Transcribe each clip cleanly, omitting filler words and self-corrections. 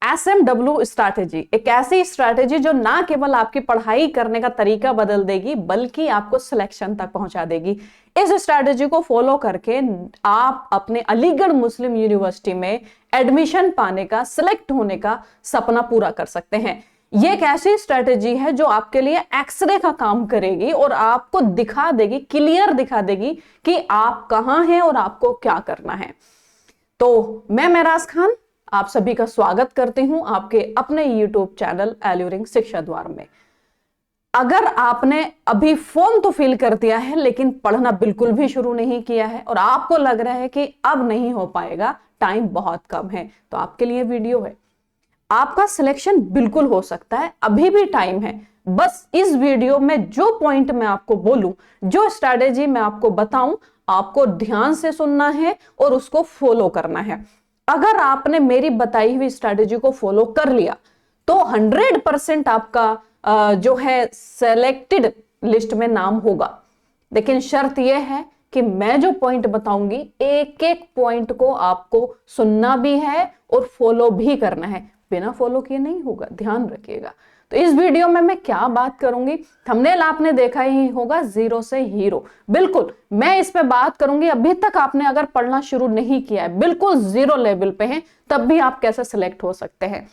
SMW strategy एक ऐसी strategy जो ना केवल आपकी पढ़ाई करने का तरीका बदल देगी बल्कि आपको सिलेक्शन तक पहुंचा देगी। इस स्ट्रैटेजी को फॉलो करके आप अपने अलीगढ़ मुस्लिम यूनिवर्सिटी में एडमिशन पाने का, सिलेक्ट होने का सपना पूरा कर सकते हैं। ये एक ऐसी स्ट्रैटेजी है जो आपके लिए एक्सरे का काम करेगी और आपको दिखा देगी, क्लियर दिखा देगी कि आप कहां हैं और आपको क्या करना है। तो मैं महराज खान आप सभी का स्वागत करती हूं आपके अपने YouTube चैनल एल्यूरिंग शिक्षा द्वार में। अगर आपने अभी फॉर्म तो फिल कर दिया है लेकिन पढ़ना बिल्कुल भी शुरू नहीं किया है और आपको लग रहा है कि अब नहीं हो पाएगा, टाइम बहुत कम है, तो आपके लिए वीडियो है। आपका सिलेक्शन बिल्कुल हो सकता है, अभी भी टाइम है। बस इस वीडियो में जो पॉइंट मैं आपको बोलूं, जो स्ट्रैटेजी मैं आपको बताऊं, आपको ध्यान से सुनना है और उसको फॉलो करना है। अगर आपने मेरी बताई हुई स्ट्रैटेजी को फॉलो कर लिया तो 100% आपका जो है सेलेक्टेड लिस्ट में नाम होगा। लेकिन शर्त यह है कि मैं जो पॉइंट बताऊंगी एक एक पॉइंट को आपको सुनना भी है और फॉलो भी करना है, बिना फॉलो किए नहीं होगा, ध्यान रखिएगा। तो इस वीडियो में मैं क्या बात करूंगी, थंबनेल आपने देखा ही होगा, जीरो से हीरो। बिल्कुल मैं इस पे बात करूंगी। अभी तक आपने अगर पढ़ना शुरू नहीं किया है, बिल्कुल जीरो लेवल पे हैं, तब भी आप कैसे सिलेक्ट हो सकते हैं।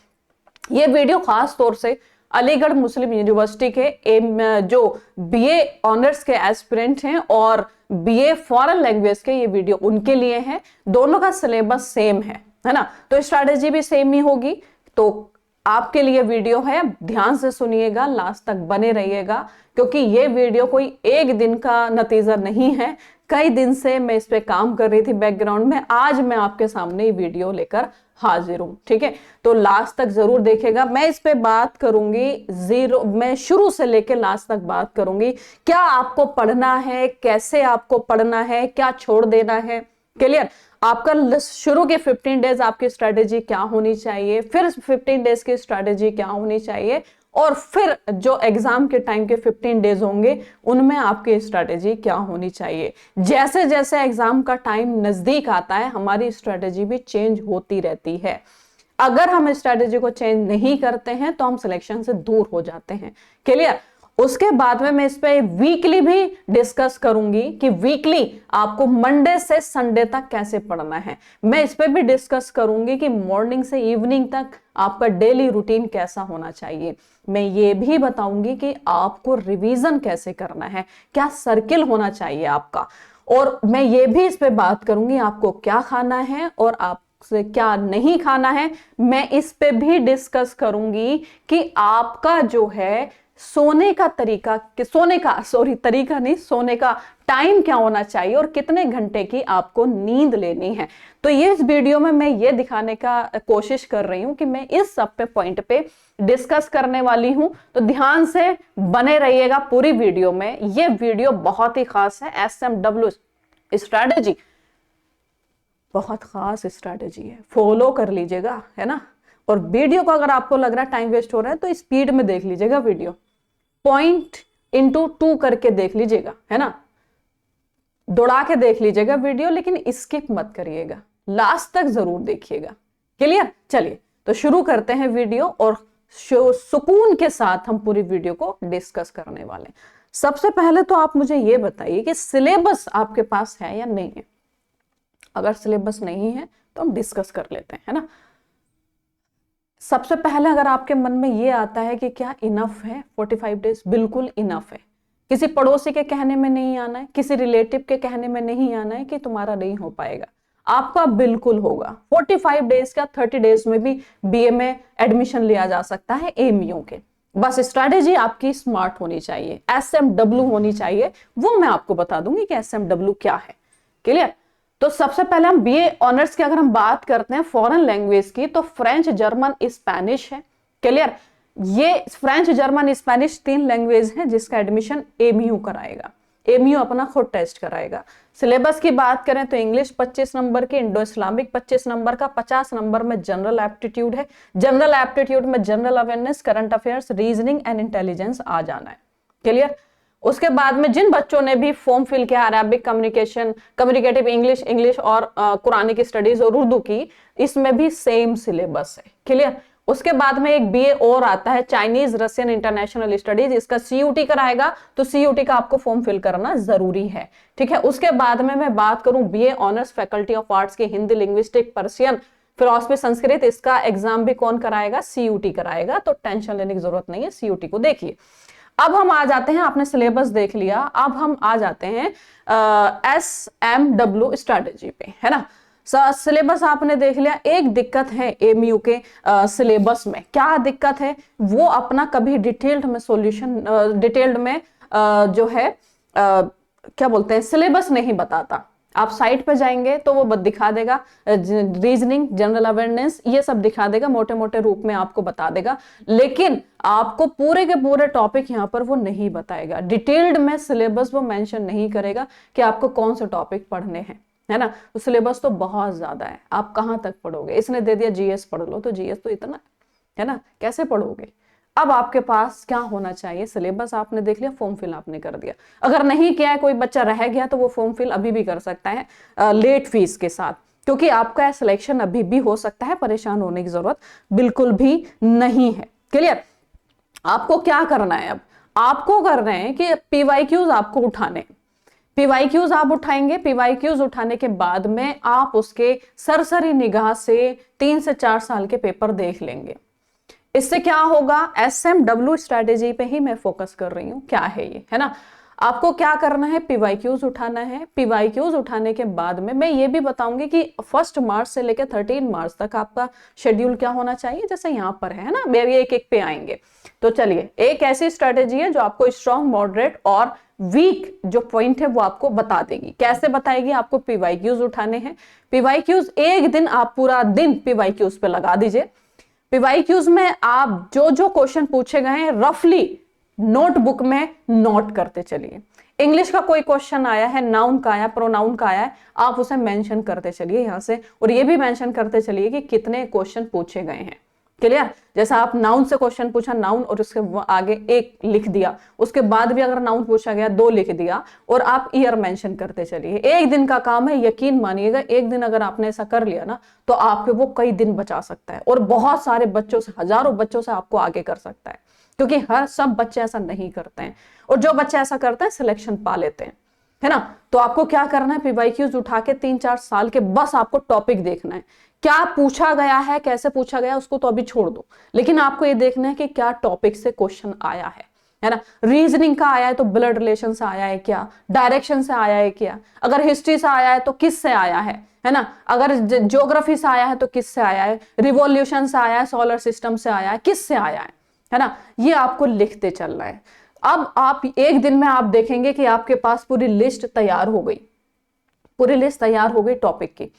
ये वीडियो खास तौर से अलीगढ़ मुस्लिम यूनिवर्सिटी के जो BA ऑनर्स के एस्पिरेंट हैं और BA फॉरेन लैंग्वेज के, ये वीडियो उनके लिए है। दोनों का सिलेबस सेम है ना, तो स्ट्रैटेजी भी सेम ही होगी। तो आपके लिए वीडियो है, ध्यान से सुनिएगा, लास्ट तक बने रहिएगा, क्योंकि ये वीडियो कोई एक दिन का नतीजा नहीं है। कई दिन से मैं इस पे काम कर रही थी बैकग्राउंड में, आज मैं आपके सामने ये वीडियो लेकर हाजिर हूं। ठीक है, तो लास्ट तक जरूर देखिएगा। मैं इस पे बात करूंगी मैं शुरू से लेकर लास्ट तक बात करूंगी। क्या आपको पढ़ना है, कैसे आपको पढ़ना है, क्या छोड़ देना है, क्लियर। आपका शुरू के 15 डेज आपकी स्ट्रैटेजी क्या होनी चाहिए, फिर 15 डेज की स्ट्रैटेजी क्या होनी चाहिए, और फिर जो एग्जाम के टाइम के 15 डेज होंगे उनमें आपकी स्ट्रैटेजी क्या होनी चाहिए। जैसे जैसे एग्जाम का टाइम नजदीक आता है हमारी स्ट्रैटेजी भी चेंज होती रहती है। अगर हम स्ट्रैटेजी को चेंज नहीं करते हैं तो हम सिलेक्शन से दूर हो जाते हैं, क्लियर। उसके बाद में मैं इस पे वीकली भी डिस्कस करूंगी कि वीकली आपको मंडे से संडे तक कैसे पढ़ना है। मैं इस पे भी डिस्कस करूंगी कि मॉर्निंग से इवनिंग तक आपका डेली रूटीन कैसा होना चाहिए। मैं ये भी बताऊंगी कि आपको रिवीजन कैसे करना है, क्या सर्किल होना चाहिए आपका, और मैं ये भी इस पे बात करूंगी आपको क्या खाना है और आप से क्या नहीं खाना है। मैं इस पे भी डिस्कस करूंगी कि आपका जो है सोने का टाइम क्या होना चाहिए और कितने घंटे की आपको नींद लेनी है। तो ये इस वीडियो में मैं ये दिखाने का कोशिश कर रही हूं कि मैं इस सब पे पॉइंट पे डिस्कस करने वाली हूं। तो ध्यान से बने रहिएगा पूरी वीडियो में। ये वीडियो बहुत ही खास है। SMW स्ट्रैटेजी बहुत खास स्ट्रैटेजी है, फॉलो कर लीजिएगा, है ना। और वीडियो को अगर आपको लग रहा है टाइम वेस्ट हो रहा है तो स्पीड में देख लीजिएगा वीडियो, पॉइंट इंटू 2 करके देख लीजिएगा, है ना, दौड़ा के देख लीजिएगा वीडियो, लेकिन स्किप मत करिएगा, लास्ट तक जरूर देखिएगा, क्लियर। चलिए तो शुरू करते हैं वीडियो और सुकून के साथ हम पूरी वीडियो को डिस्कस करने वाले हैं। सबसे पहले तो आप मुझे ये बताइए कि सिलेबस आपके पास है या नहीं है। अगर सिलेबस नहीं है तो हम डिस्कस कर लेते हैं, है ना। सबसे पहले अगर आपके मन में ये आता है कि क्या इनफ है 45 डेज, बिल्कुल इनफ है। किसी पड़ोसी के कहने में नहीं आना है, किसी रिलेटिव के कहने में नहीं आना है कि तुम्हारा नहीं हो पाएगा, आपका बिल्कुल होगा। 45 डेज का 30 डेज में भी BA में एडमिशन लिया जा सकता है AMU के। बस स्ट्रैटेजी आपकी स्मार्ट होनी चाहिए, SMW होनी चाहिए, वो मैं आपको बता दूंगी कि SMW क्या है, क्लियर। तो सबसे पहले हम BA ऑनर्स की अगर हम बात करते हैं फॉरेन लैंग्वेज की, तो फ्रेंच, जर्मन, स्पेनिश है, क्लियर। ये फ्रेंच, जर्मन, स्पेनिश 3 लैंग्वेज है जिसका एडमिशन AMU कराएगा। AMU अपना खुद टेस्ट कराएगा। सिलेबस की बात करें तो इंग्लिश 25 नंबर के, इंडो इस्लामिक 25 नंबर का, 50 नंबर में जनरल एप्टीट्यूड है। जनरल एप्टीट्यूड में general awareness, current affairs, reasoning and intelligence आ जाना है, क्लियर। उसके बाद में जिन बच्चों ने भी फॉर्म फिल किया अरेबिक कम्युनिकेशन, कम्युनिकेटिव इंग्लिश और कुरानिक स्टडीज और उर्दू की, इसमें भी सेम सिलेबस है, क्लियर। उसके बाद में एक बीए और आता है, चाइनीज रशियन इंटरनेशनल स्टडीज, इसका सीयूटी कराएगा, तो सीयूटी का आपको फॉर्म फिल करना जरूरी है, ठीक है। उसके बाद में मैं बात करूं BA honours faculty of arts के Hindi, linguistic, Persian, philosophy, Sanskrit, इसका एग्जाम भी कौन कराएगा? सीयूटी कराएगा, तो टेंशन लेने की जरूरत नहीं है, सीयूटी को देखिए। अब हम आ जाते हैं, आपने सिलेबस देख लिया, अब हम आ जाते हैं SMW स्ट्रेटेजी पे, है ना। सिलेबस आपने देख लिया। एक दिक्कत है एमयू के सिलेबस में, क्या दिक्कत है? वो अपना कभी डिटेल्ड में सॉल्यूशन, डिटेल्ड में जो है क्या बोलते हैं, सिलेबस नहीं बताता। आप साइट पे जाएंगे तो वो दिखा देगा रीजनिंग, जनरल अवेयरनेस, ये सब दिखा देगा, मोटे मोटे रूप में आपको बता देगा, लेकिन आपको पूरे के पूरे टॉपिक यहाँ पर वो नहीं बताएगा। डिटेल्ड में सिलेबस वो मेंशन नहीं करेगा कि आपको कौन से टॉपिक पढ़ने हैं, है ना। तो सिलेबस तो बहुत ज्यादा है, आप कहाँ तक पढ़ोगे? इसने दे दिया जीएस पढ़ लो, तो जीएस तो इतना है ना, कैसे पढ़ोगे? अब आपके पास क्या होना चाहिए? सिलेबस आपने देख लिया, फॉर्म फिल आपने कर दिया। अगर नहीं किया है, कोई बच्चा रह गया, तो वो फॉर्म फिल अभी भी कर सकता है लेट फीस के साथ, क्योंकि आपका सिलेक्शन अभी भी हो सकता है, परेशान होने की जरूरत बिल्कुल भी नहीं है। क्लियर? आपको क्या करना है? अब आपको करना है कि पीवाईक्यूज आपको उठाने, पीवाईक्यूज आप उठाएंगे। पीवाईक्यूज उठाने के बाद में आप उसके सरसरी निगाह से 3 से 4 साल के पेपर देख लेंगे। इससे क्या होगा? SMW स्ट्रेटेजी पे ही मैं फोकस कर रही हूं, क्या है ये, है ना। आपको क्या करना है? पीवाईक्यूज उठाना है। पीवाईक्यूज उठाने के बाद में मैं ये भी बताऊंगी कि 1 मार्च से लेकर 13 मार्च तक आपका शेड्यूल क्या होना चाहिए, जैसे यहाँ पर है ना, एक एक पे आएंगे। तो चलिए, एक ऐसी स्ट्रेटेजी है जो आपको स्ट्रॉन्ग, मॉडरेट और वीक जो पॉइंट है वो आपको बता देगी। कैसे बताएगी? आपको पीवाईक्यूज उठाने हैं। पीवाईक्यूज एक दिन आप पूरा दिन पीवाईक्यूज पे लगा दीजिए। पीवाईक्यूज में आप जो जो क्वेश्चन पूछे गए हैं रफली नोटबुक में नोट करते चलिए। इंग्लिश का कोई क्वेश्चन आया है, नाउन का आया, प्रोनाउन का आया है, आप उसे मेंशन करते चलिए यहां से, और ये भी मेंशन करते चलिए कि कितने क्वेश्चन पूछे गए हैं। क्लियर? जैसा आप नाउन से क्वेश्चन पूछा, नाउन और उसके आगे 1 लिख दिया, उसके बाद भी अगर नाउन पूछा गया 2 लिख दिया, और आप ईयर मेंशन करते चलिए। एक दिन का काम है, यकीन मानिएगा, एक दिन अगर आपने ऐसा कर लिया ना, तो आपके वो कई दिन बचा सकता है, और बहुत सारे बच्चों से, हजारों बच्चों से आपको आगे कर सकता है, क्योंकि हर सब बच्चे ऐसा नहीं करते हैं, और जो बच्चे ऐसा करते हैं सिलेक्शन पा लेते हैं, है ना। तो आपको क्या करना है? पीवाईक्यूज उठा के 3-4 साल के बस आपको टॉपिक देखना है, क्या पूछा गया है, कैसे पूछा गया, उसको तो अभी छोड़ दो, लेकिन आपको ये देखना है कि क्या टॉपिक से क्वेश्चन आया है ना। रीजनिंग का आया है तो ब्लड रिलेशन से आया है क्या, डायरेक्शन से आया है क्या, अगर हिस्ट्री से आया है तो किस से आया है ना, अगर ज्योग्राफी से आया है तो किस से आया है, रिवॉल्यूशन से आया है, सोलर सिस्टम से आया है, किस से आया है ना। ये आपको लिखते चलना है। अब आप एक दिन में आप देखेंगे कि आपके पास पूरी लिस्ट तैयार हो गई, पूरी लिस्ट तैयार हो गई टॉपिक की।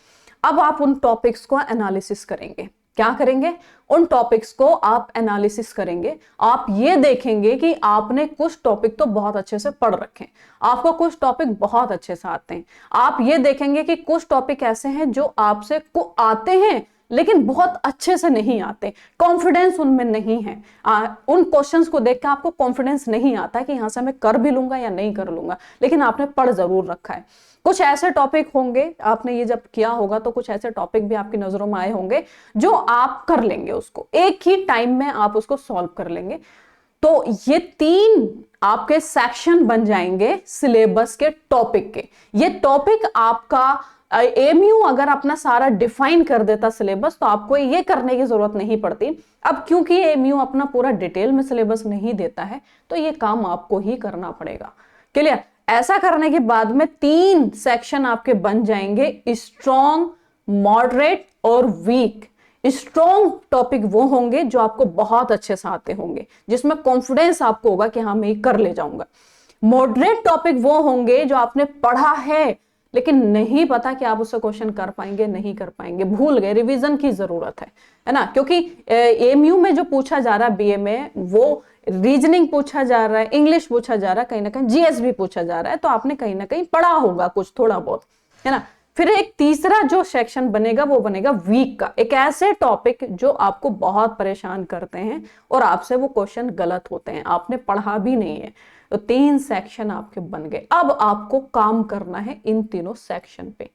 अब आप उन टॉपिक्स को एनालिसिस करेंगे। क्या करेंगे? उन टॉपिक्स को आप एनालिसिस करेंगे। आप ये देखेंगे कि आपने कुछ टॉपिक तो बहुत अच्छे से पढ़ रखे हैं, आपको कुछ टॉपिक बहुत अच्छे से आते हैं। आप ये देखेंगे कि कुछ टॉपिक ऐसे हैं जो आपसे को आते हैं लेकिन बहुत अच्छे से नहीं आते, कॉन्फिडेंस उनमें नहीं है। उन क्वेश्चंस को देख के आपको कॉन्फिडेंस नहीं आता कि यहां से मैं कर भी लूंगा या नहीं कर लूंगा, लेकिन आपने पढ़ जरूर रखा है। कुछ ऐसे टॉपिक होंगे, आपने ये जब किया होगा तो कुछ ऐसे टॉपिक भी आपकी नजरों में आए होंगे जो आप कर लेंगे, उसको एक ही टाइम में आप उसको सॉल्व कर लेंगे। तो ये 3 आपके सेक्शन बन जाएंगे सिलेबस के टॉपिक के। ये टॉपिक आपका एमयू अगर अपना सारा डिफाइन कर देता सिलेबस, तो आपको ये करने की जरूरत नहीं पड़ती। अब क्योंकि एमयू अपना पूरा डिटेल में सिलेबस नहीं देता है, तो ये काम आपको ही करना पड़ेगा। क्लियर? ऐसा करने के बाद में 3 सेक्शन आपके बन जाएंगे, स्ट्रॉन्ग, मॉडरेट और वीक। स्ट्रॉन्ग टॉपिक वो होंगे जो आपको बहुत अच्छे से आते होंगे, जिसमें कॉन्फिडेंस आपको होगा कि हाँ मैं ये कर ले जाऊंगा। मॉडरेट टॉपिक वो होंगे जो आपने पढ़ा है लेकिन नहीं पता कि आप उससे क्वेश्चन कर पाएंगे नहीं कर पाएंगे, भूल गए, रिवीजन की जरूरत है ना। क्योंकि एमयू में जो पूछा जा रहा है बीए में, वो रीजनिंग पूछा जा रहा है, इंग्लिश पूछा जा रहा है, कहीं ना कहीं जीएस भी पूछा जा रहा है, तो आपने कहीं ना कहीं पढ़ा होगा कुछ थोड़ा बहुत, है ना। फिर एक तीसरा जो सेक्शन बनेगा वो बनेगा वीक का, एक ऐसे टॉपिक जो आपको बहुत परेशान करते हैं और आपसे वो क्वेश्चन गलत होते हैं, आपने पढ़ा भी नहीं है। तो 3 सेक्शन आपके बन गए। अब आपको काम करना है इन तीनों सेक्शन पे।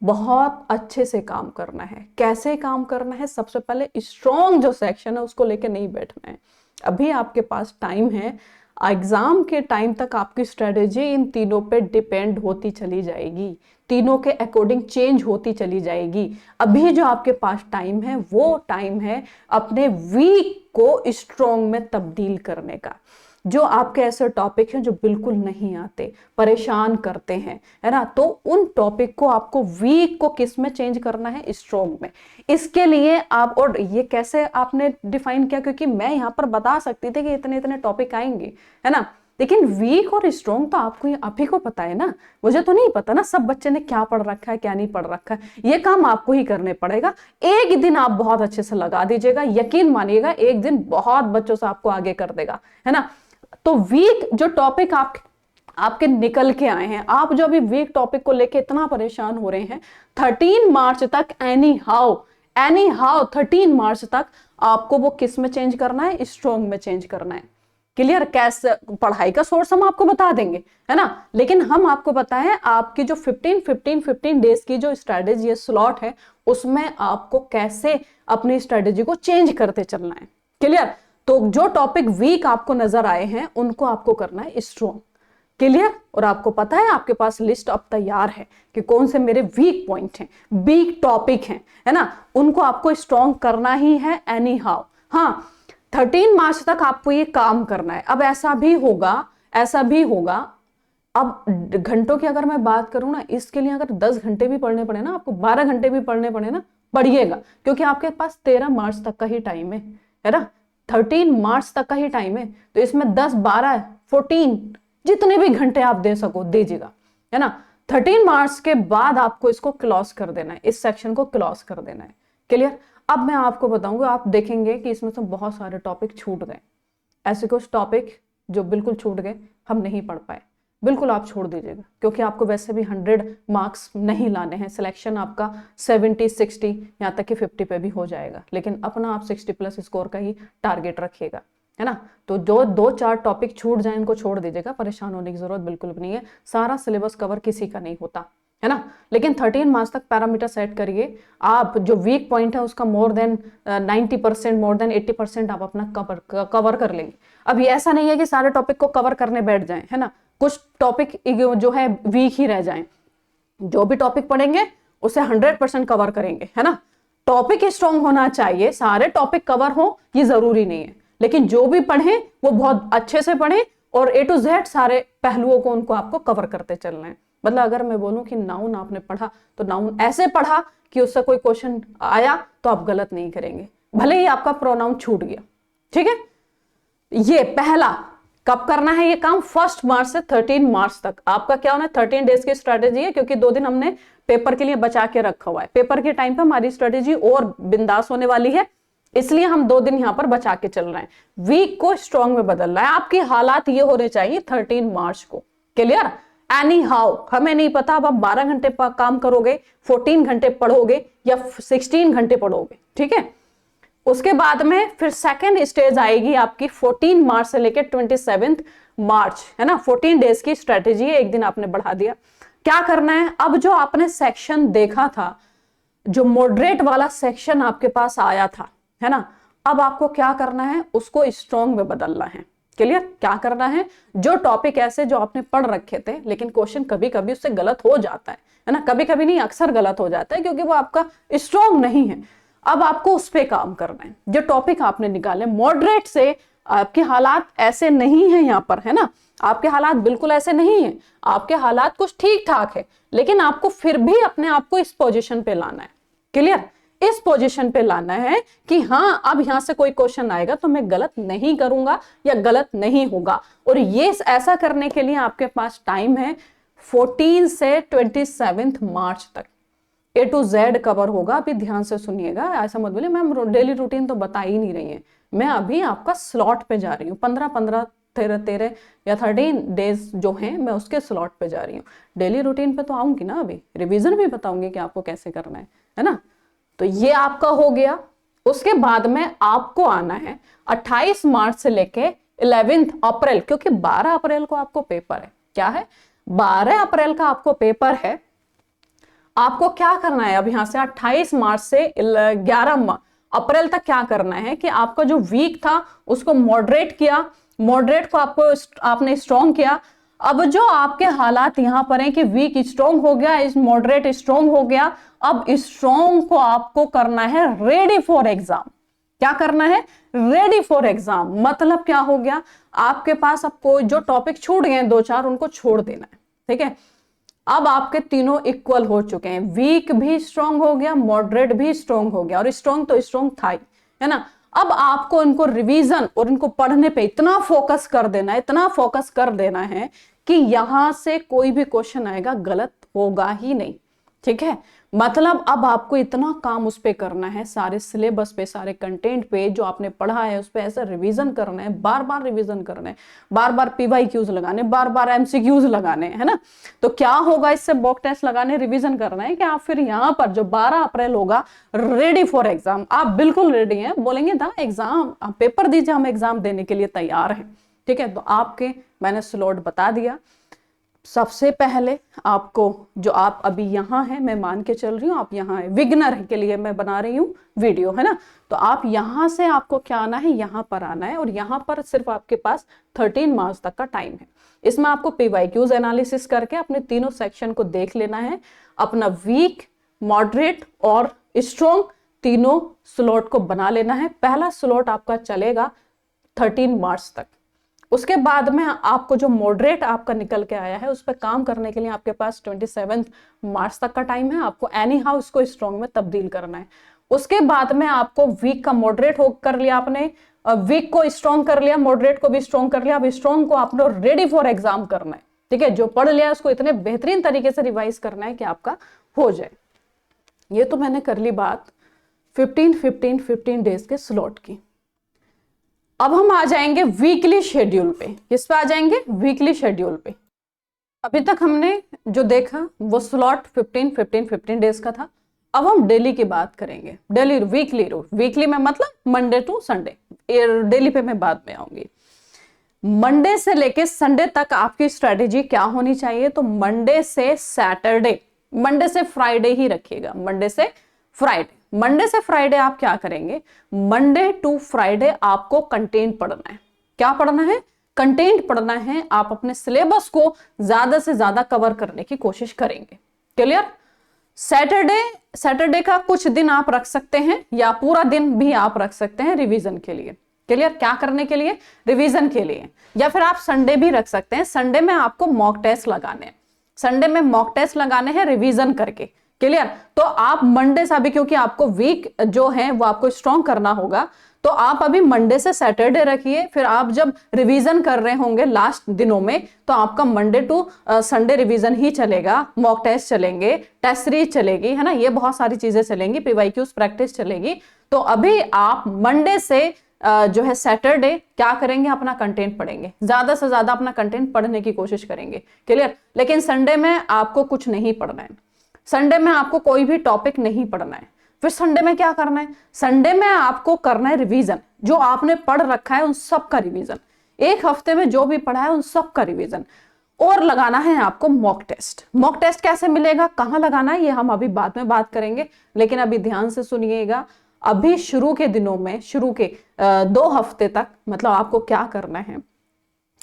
बहुत अच्छे से काम करना है। कैसे काम करना है? सबसे पहले स्ट्रॉन्ग जो सेक्शन है उसको लेके नहीं बैठना है। अभी आपके पास टाइम है, एग्जाम के टाइम तक आपकी स्ट्रेटेजी इन तीनों पे डिपेंड होती चली जाएगी, तीनों के अकॉर्डिंग चेंज होती चली जाएगी। अभी जो आपके पास टाइम है वो टाइम है अपने वीक को स्ट्रॉन्ग में तब्दील करने का। जो आपके ऐसे टॉपिक हैं जो बिल्कुल नहीं आते, परेशान करते हैं, है ना, तो उन टॉपिक को आपको वीक को किस में चेंज करना है? स्ट्रॉन्ग में। इसके लिए आप, और ये कैसे आपने डिफाइन किया? क्योंकि मैं यहाँ पर बता सकती थी कि इतने इतने टॉपिक आएंगे, है ना, लेकिन वीक और स्ट्रॉन्ग तो आपको, आप ही को पता है ना, मुझे तो नहीं पता ना सब बच्चे ने क्या पढ़ रखा है क्या नहीं पढ़ रखा है। ये काम आपको ही करने पड़ेगा। एक दिन आप बहुत अच्छे से लगा दीजिएगा, यकीन मानिएगा एक दिन बहुत बच्चों से आपको आगे कर देगा, है ना। तो वीक जो टॉपिक आपके निकल के आए हैं, आप जो अभी वीक टॉपिक को लेके इतना परेशान हो रहे हैं, 13 मार्च तक एनी हाउ 13 मार्च तक आपको वो किस में चेंज करना है? स्ट्रॉन्ग में चेंज करना है। क्लियर? कैसे? पढ़ाई का सोर्स हम आपको बता देंगे, है ना, लेकिन हम आपको बताएं आपकी जो 15 डेज की जो स्ट्रेटेजी स्लॉट है उसमें आपको कैसे अपनी स्ट्रेटेजी को चेंज करते चलना है। क्लियर? तो जो टॉपिक वीक आपको नजर आए हैं उनको आपको करना है स्ट्रॉन्ग। क्लियर? और आपको पता है आपके पास लिस्ट अब तैयार है कि कौन से मेरे वीक पॉइंट हैं, वीक टॉपिक हैं, है ना, उनको आपको स्ट्रॉन्ग करना ही है एनी हाउ। हाँ, 13 मार्च तक आपको ये काम करना है। अब ऐसा भी होगा, अब घंटों की अगर मैं बात करूं ना, इसके लिए अगर 10 घंटे भी पढ़ने पड़े ना, आपको 12 घंटे भी पढ़ने पड़े ना, पढ़िएगा, क्योंकि आपके पास 13 मार्च तक का ही टाइम है ना, 13 मार्च तक का ही टाइम है। तो इसमें 10, 12, 14 जितने भी घंटे आप दे सको दीजिएगा, है ना। 13 मार्च के बाद आपको इसको क्लोज कर देना है, इस सेक्शन को क्लोज कर देना है। क्लियर? अब मैं आपको बताऊंगा, आप देखेंगे कि इसमें से बहुत सारे टॉपिक छूट गए, ऐसे कुछ टॉपिक जो बिल्कुल छूट गए, हम नहीं पढ़ पाए, बिल्कुल आप छोड़ दीजिएगा, क्योंकि आपको वैसे भी 100 मार्क्स नहीं लाने हैं। सिलेक्शन आपका 70, 60 यहाँ तक कि 50 पे भी हो जाएगा, लेकिन अपना आप 60+ स्कोर का ही टारगेट रखिएगा, है ना। तो जो 2-4 टॉपिक छूट जाए इनको छोड़ दीजिएगा, परेशान होने की जरूरत बिल्कुल भी नहीं है। सारा सिलेबस कवर किसी का नहीं होता, है ना, लेकिन 13 मार्च तक पैरामीटर सेट करिए। आप जो वीक पॉइंट है उसका मोर देन 90%, मोर देन 80% आप अपना कवर कर लेंगे। अब ये ऐसा नहीं है कि सारे टॉपिक को कवर करने बैठ जाएं, है ना, कुछ टॉपिक जो है वीक ही रह जाएं। जो भी टॉपिक पढ़ेंगे उसे 100% कवर करेंगे, है ना। टॉपिक स्ट्रॉन्ग होना चाहिए, सारे टॉपिक कवर हो ये जरूरी नहीं है, लेकिन जो भी पढ़ें वो बहुत अच्छे से पढ़ें और A to Z सारे पहलुओं को उनको आपको कवर करते चलना है। मतलब अगर मैं बोलूं कि नाउन आपने पढ़ा तो नाउन ऐसे पढ़ा कि उससे कोई क्वेश्चन आया तो आप गलत नहीं करेंगे, भले ही आपका प्रोनाउन छूट गया, ठीक है। ये पहला कब करना है ये काम? 1 मार्च से 13 मार्च तक। आपका क्या होना है? 13 डेज की स्ट्रेटेजी है, क्योंकि 2 दिन हमने पेपर के लिए बचा के रखा हुआ है। पेपर के टाइम पे हमारी स्ट्रेटेजी और बिंदास होने वाली है, इसलिए हम 2 दिन यहां पर बचा के चल रहे हैं। वीक को स्ट्रॉन्ग में बदलना है। आपकी हालात ये होने चाहिए 13 मार्च को। क्लियर? एनी हाउ, हमें नहीं पता अब आप 12 घंटे काम करोगे, 14 घंटे पढ़ोगे या 16 घंटे पढ़ोगे, ठीक है। उसके बाद में फिर सेकेंड स्टेज आएगी आपकी 14 मार्च से लेकर 27 मार्च, है ना। 14 डेज की स्ट्रेटेजी है, एक दिन आपने बढ़ा दिया। क्या करना है? अब जो आपने सेक्शन देखा था, जो मॉडरेट वाला सेक्शन आपके पास आया था, है ना, अब आपको क्या करना है? उसको स्ट्रॉन्ग में बदलना है। क्लियर? क्या करना है? जो टॉपिक ऐसे जो आपने पढ़ रखे थे लेकिन क्वेश्चन कभी कभी उससे गलत हो जाता है ना, कभी कभी नहीं अक्सर गलत हो जाता है क्योंकि वो आपका स्ट्रॉन्ग नहीं है। अब आपको उस पे काम करना है। जो टॉपिक आपने निकाले मॉडरेट से, आपके हालात ऐसे नहीं है यहाँ पर, है ना, आपके हालात बिल्कुल ऐसे नहीं है, आपके हालात कुछ ठीक ठाक है, लेकिन आपको फिर भी अपने आप को इस पोजीशन पे लाना है। क्लियर? इस पोजीशन पे लाना है कि हाँ अब यहां से कोई क्वेश्चन आएगा तो मैं गलत नहीं करूंगा या गलत नहीं होगा। और ये ऐसा करने के लिए आपके पास टाइम है 14 से 27 मार्च तक। A to Z कवर होगा। अभी ध्यान से सुनिएगा, ऐसा मत बोलिए मैम डेली रूटीन तो बता ही नहीं रही है। मैं अभी आपका स्लॉट पे जा रही हूँ, 15 13 या 13 डेज जो हैं मैं उसके स्लॉट पे जा रही हूँ। डेली रूटीन पे तो आऊंगी ना, अभी रिवीजन भी बताऊंगी कि आपको कैसे करना है ना। तो ये आपका हो गया। उसके बाद में आपको आना है 28 मार्च से लेके 11 अप्रैल, क्योंकि 12 अप्रैल को आपको पेपर है। क्या है? 12 अप्रैल का आपको पेपर है। आपको क्या करना है अब यहां से 28 मार्च से 11 अप्रैल तक क्या करना है कि आपका जो वीक था उसको मॉडरेट किया, मॉडरेट को आपने स्ट्रॉन्ग किया। अब जो आपके हालात यहां पर हैं कि वीक स्ट्रॉन्ग हो गया, इस मॉडरेट स्ट्रॉन्ग हो गया, अब स्ट्रॉन्ग को आपको करना है रेडी फॉर एग्जाम। क्या करना है? Ready for exam. मतलब क्या हो गया, आपके पास अब कोई जो टॉपिक छूट गए दो चार उनको छोड़ देना है, ठीक है। अब आपके तीनों इक्वल हो चुके हैं, वीक भी स्ट्रॉन्ग हो गया, मॉडरेट भी स्ट्रॉन्ग हो गया, और स्ट्रॉन्ग तो स्ट्रॉन्ग था ही, है ना। अब आपको इनको रिवीजन और इनको पढ़ने पे इतना फोकस कर देना है, इतना फोकस कर देना है कि यहां से कोई भी क्वेश्चन आएगा गलत होगा ही नहीं, ठीक है। मतलब अब आपको इतना काम उस पे करना है, सारे सिलेबस पे, सारे कंटेंट पे जो आपने पढ़ा है उस पे ऐसा रिवीजन करना है, बार बार रिवीजन करना है, बार बार पीवाईक्यूज लगाने, बार बार एमसीक्यूज लगाने, है ना। तो क्या होगा इससे, मॉक टेस्ट लगाने, रिवीजन करना है कि आप फिर यहाँ पर जो 12 अप्रैल होगा रेडी फॉर एग्जाम, आप बिल्कुल रेडी हैं, बोलेंगे ना एग्जाम आप पेपर दीजिए, हम एग्जाम देने के लिए तैयार हैं, ठीक है। तो आपके मैंने स्लॉट बता दिया। सबसे पहले आपको जो आप अभी यहाँ हैं, मैं मान के चल रही हूँ आप यहाँ है, विग्नर के लिए मैं बना रही हूँ वीडियो, है ना। तो आप यहाँ से आपको क्या आना है, यहाँ पर आना है, और यहाँ पर सिर्फ आपके पास 13 मार्च तक का टाइम है। इसमें आपको पीवाईक्यूज एनालिसिस करके अपने तीनों सेक्शन को देख लेना है, अपना वीक, मॉडरेट और स्ट्रॉन्ग तीनों स्लॉट को बना लेना है। पहला स्लॉट आपका चलेगा 13 मार्च तक। उसके बाद में आपको जो मॉडरेट आपका निकल के आया है उस पर काम करने के लिए आपके पास 27 मार्च तक का टाइम है, आपको एनी हाउ इसको स्ट्रॉन्ग में तब्दील करना है। उसके बाद में आपको वीक का मॉडरेट हो कर लिया आपने, वीक को स्ट्रॉन्ग कर लिया, मॉडरेट को भी स्ट्रॉन्ग कर लिया, अब स्ट्रॉन्ग को आपने रेडी फॉर एग्जाम करना है, ठीक है। जो पढ़ लिया उसको इतने बेहतरीन तरीके से रिवाइज करना है कि आपका हो जाए। ये तो मैंने कर ली बात 15 डेज के स्लॉट की। अब हम आ जाएंगे वीकली शेड्यूल पे। किस पे आ जाएंगे? वीकली शेड्यूल पे। अभी तक हमने जो देखा वो स्लॉट 15 डेज का था। अब हम डेली की बात करेंगे, डेली वीकली में मतलब मंडे टू संडे, डेली पे मैं बाद में आऊंगी। मंडे से लेके संडे तक आपकी स्ट्रेटेजी क्या होनी चाहिए? तो मंडे से सैटरडे, मंडे से फ्राइडे ही रखिएगा, मंडे से फ्राइडे। मंडे से फ्राइडे आप क्या करेंगे? मंडे टू फ्राइडे आपको कंटेंट पढ़ना है। क्या पढ़ना है? कंटेंट पढ़ना है। आप अपने सिलेबस को ज्यादा से ज्यादा कवर करने की कोशिश करेंगे। क्लियर? सैटरडे का कुछ दिन आप रख सकते हैं या पूरा दिन भी आप रख सकते हैं रिवीजन के लिए। क्लियर? क्या करने के लिए? रिवीजन के लिए। या फिर आप संडे भी रख सकते हैं। संडे में आपको मॉक टेस्ट लगाने हैं, संडे में मॉक टेस्ट लगाने हैं रिवीजन करके। क्लियर? तो आप मंडे से अभी, क्योंकि आपको वीक जो है वो आपको स्ट्रॉन्ग करना होगा, तो आप अभी मंडे से सैटरडे रखिए। फिर आप जब रिवीजन कर रहे होंगे लास्ट दिनों में तो आपका मंडे टू संडे रिवीजन ही चलेगा, मॉक टेस्ट चलेंगे, टेस्ट सीरीज चलेगी, है ना, ये बहुत सारी चीजें चलेंगी, पीवाईक्यूज प्रैक्टिस चलेगी। तो अभी आप मंडे से जो है सैटरडे क्या करेंगे? अपना कंटेंट पढ़ेंगे, ज्यादा से ज्यादा अपना कंटेंट पढ़ने की कोशिश करेंगे। क्लियर? लेकिन संडे में आपको कुछ नहीं पढ़ना है, संडे में आपको कोई भी टॉपिक नहीं पढ़ना है। फिर संडे में क्या करना है? संडे में आपको करना है रिवीजन, जो आपने पढ़ रखा है उन सब का रिवीजन, एक हफ्ते में जो भी पढ़ा है उन सब का रिवीजन। और लगाना है आपको मॉक टेस्ट। मॉक टेस्ट कैसे मिलेगा, कहां लगाना है, ये हम अभी बाद में बात करेंगे, लेकिन अभी ध्यान से सुनिएगा। अभी शुरू के दिनों में, शुरू के 2 हफ्ते तक, मतलब आपको क्या करना है,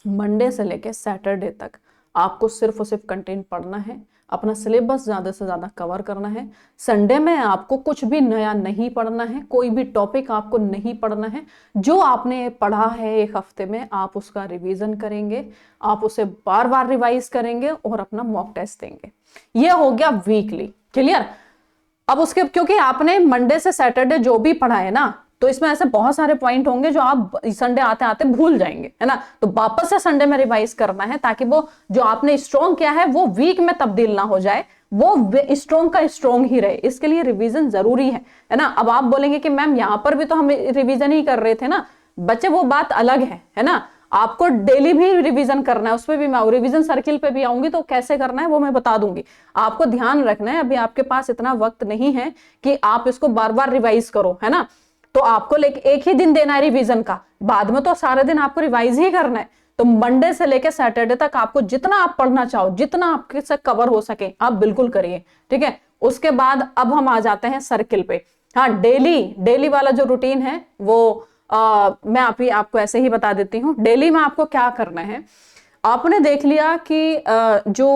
मंडे से लेकर सैटरडे तक आपको सिर्फ और सिर्फ कंटेंट पढ़ना है, अपना सिलेबस ज्यादा से ज्यादा कवर करना है। संडे में आपको कुछ भी नया नहीं पढ़ना है, कोई भी टॉपिक आपको नहीं पढ़ना है। जो आपने पढ़ा है एक हफ्ते में आप उसका रिवीजन करेंगे, आप उसे बार बार रिवाइज करेंगे और अपना मॉक टेस्ट देंगे। ये हो गया वीकली। क्लियर? अब उसके, क्योंकि आपने मंडे से सैटरडे जो भी पढ़ा है ना, तो इसमें ऐसे बहुत सारे पॉइंट होंगे जो आप संडे आते आते भूल जाएंगे, है ना। तो वापस से संडे में रिवाइज करना है ताकि वो जो आपने स्ट्रॉन्ग किया है वो वीक में तब्दील ना हो जाए, वो स्ट्रॉन्ग का स्ट्रॉन्ग ही रहे। इसके लिए रिवीजन जरूरी है ना। अब आप बोलेंगे कि मैम यहाँ पर भी तो हम रिवीजन ही कर रहे थे ना। बच्चे वो बात अलग है ना। आपको डेली भी रिवीजन करना है, उस पर भी मैं रिवीजन सर्किल पे भी आऊंगी, तो कैसे करना है वो मैं बता दूंगी। आपको ध्यान रखना है, अभी आपके पास इतना वक्त नहीं है कि आप इसको बार बार रिवाइज करो, है ना। तो आपको एक ही दिन देना है रिवीजन का, बाद में तो सारे दिन आपको रिवाइज ही करना है। तो मंडे से लेकर सैटरडे तक आपको जितना आप पढ़ना चाहो, जितना आपके से कवर हो सके आप बिल्कुल करिए, ठीक है। उसके बाद अब हम आ जाते हैं सर्किल पे। हाँ, डेली वाला जो रूटीन है वो मैं आपको ऐसे ही बता देती हूँ। डेली में आपको क्या करना है, आपने देख लिया कि जो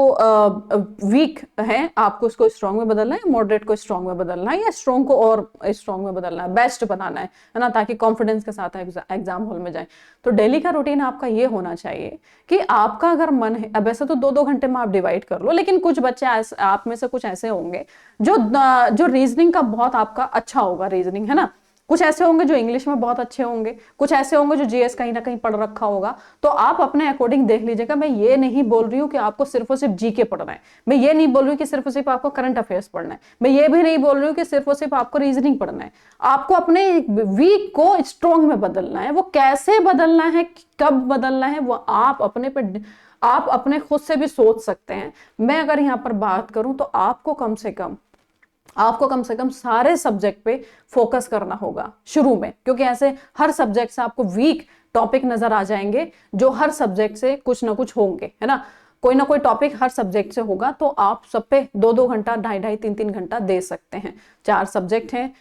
वीक है आपको उसको स्ट्रांग में बदलना है, मॉडरेट को स्ट्रांग में बदलना है, या स्ट्रांग को और स्ट्रांग में बदलना है, बेस्ट बनाना है ना, ताकि कॉन्फिडेंस के साथ एग्जाम हॉल में जाए। तो डेली का रूटीन आपका ये होना चाहिए कि आपका अगर मन है, अब ऐसे तो 2-2 घंटे में आप डिवाइड कर लो, लेकिन कुछ बच्चे आप में से कुछ ऐसे होंगे जो रीजनिंग का बहुत आपका अच्छा होगा, रीजनिंग है ना, कुछ ऐसे होंगे जो इंग्लिश में बहुत अच्छे होंगे, कुछ ऐसे होंगे जो जीएस कहीं ना कहीं पढ़ रखा होगा। तो आप अपने अकॉर्डिंग देख लीजिएगा। मैं ये नहीं बोल रही हूँ कि आपको सिर्फ और सिर्फ जीके पढ़ना है, मैं ये नहीं बोल रही हूँ कि सिर्फ और सिर्फ आपको करंट अफेयर्स पढ़ना है, मैं ये भी नहीं बोल रही हूँ कि सिर्फ और सिर्फ आपको रीजनिंग पढ़ना है। आपको अपने वीक को स्ट्रॉन्ग में बदलना है। वो कैसे बदलना है, कब बदलना है, वो आप अपने खुद से भी सोच सकते हैं। मैं अगर यहाँ पर बात करूं तो आपको कम से कम सारे सब्जेक्ट पे फोकस करना होगा शुरू में, क्योंकि ऐसे हर सब्जेक्ट से आपको वीक टॉपिक नजर आ जाएंगे जो हर सब्जेक्ट से कुछ ना कुछ होंगे, है ना, कोई ना कोई टॉपिक हर सब्जेक्ट से होगा। तो आप सब पे 2-2 घंटा, 2.5-2.5, 3-3 घंटा दे सकते हैं। 4 सब्जेक्ट हैं,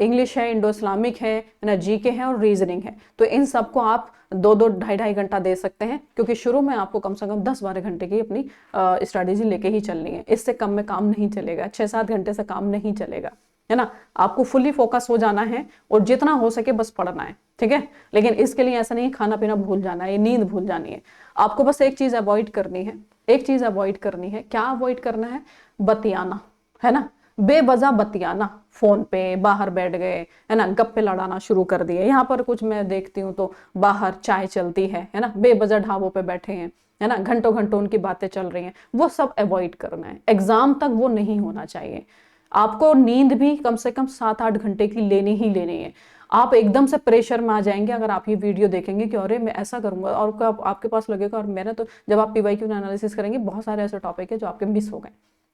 इंग्लिश है, इंडो इस्लामिक है ना, जीके है और रीजनिंग है। तो इन सबको आप 2-2, 2.5-2.5 घंटा दे सकते हैं, क्योंकि शुरू में आपको कम से कम 10-12 घंटे की अपनी स्ट्रैटेजी लेके ही चलनी है। इससे कम में काम नहीं चलेगा, 6-7 घंटे से काम नहीं चलेगा, है ना। आपको फुल्ली फोकस हो जाना है और जितना हो सके बस पढ़ना है, ठीक है। लेकिन इसके लिए ऐसा नहीं खाना पीना भूल जाना है, नींद भूल जानी है। आपको बस एक चीज अवॉइड करनी है, क्या अवॉइड करना है, बतियाना, है ना, बेवजह बतियाना, फोन पे बाहर बैठ गए, है ना, गप्पे लड़ाना शुरू कर दिए। यहाँ पर कुछ मैं देखती हूँ तो बाहर चाय चलती है ना, बेवजह ढाबों पे बैठे हैं, है ना, घंटों घंटों उनकी बातें चल रही हैं। वो सब अवॉइड करना है, एग्जाम तक वो नहीं होना चाहिए। आपको नींद भी कम से कम 7-8 घंटे की लेनी ही लेनी है। आप एकदम से प्रेशर में आ जाएंगे अगर आप ये वीडियो देखेंगे कि अरे मैं ऐसा करूंगा, और आपके पास लगेगा और मैंने तो, जब आप पीवाईक्यू एनालिसिस करेंगे बहुत सारे ऐसे टॉपिक है जो आपके मिस हो गए,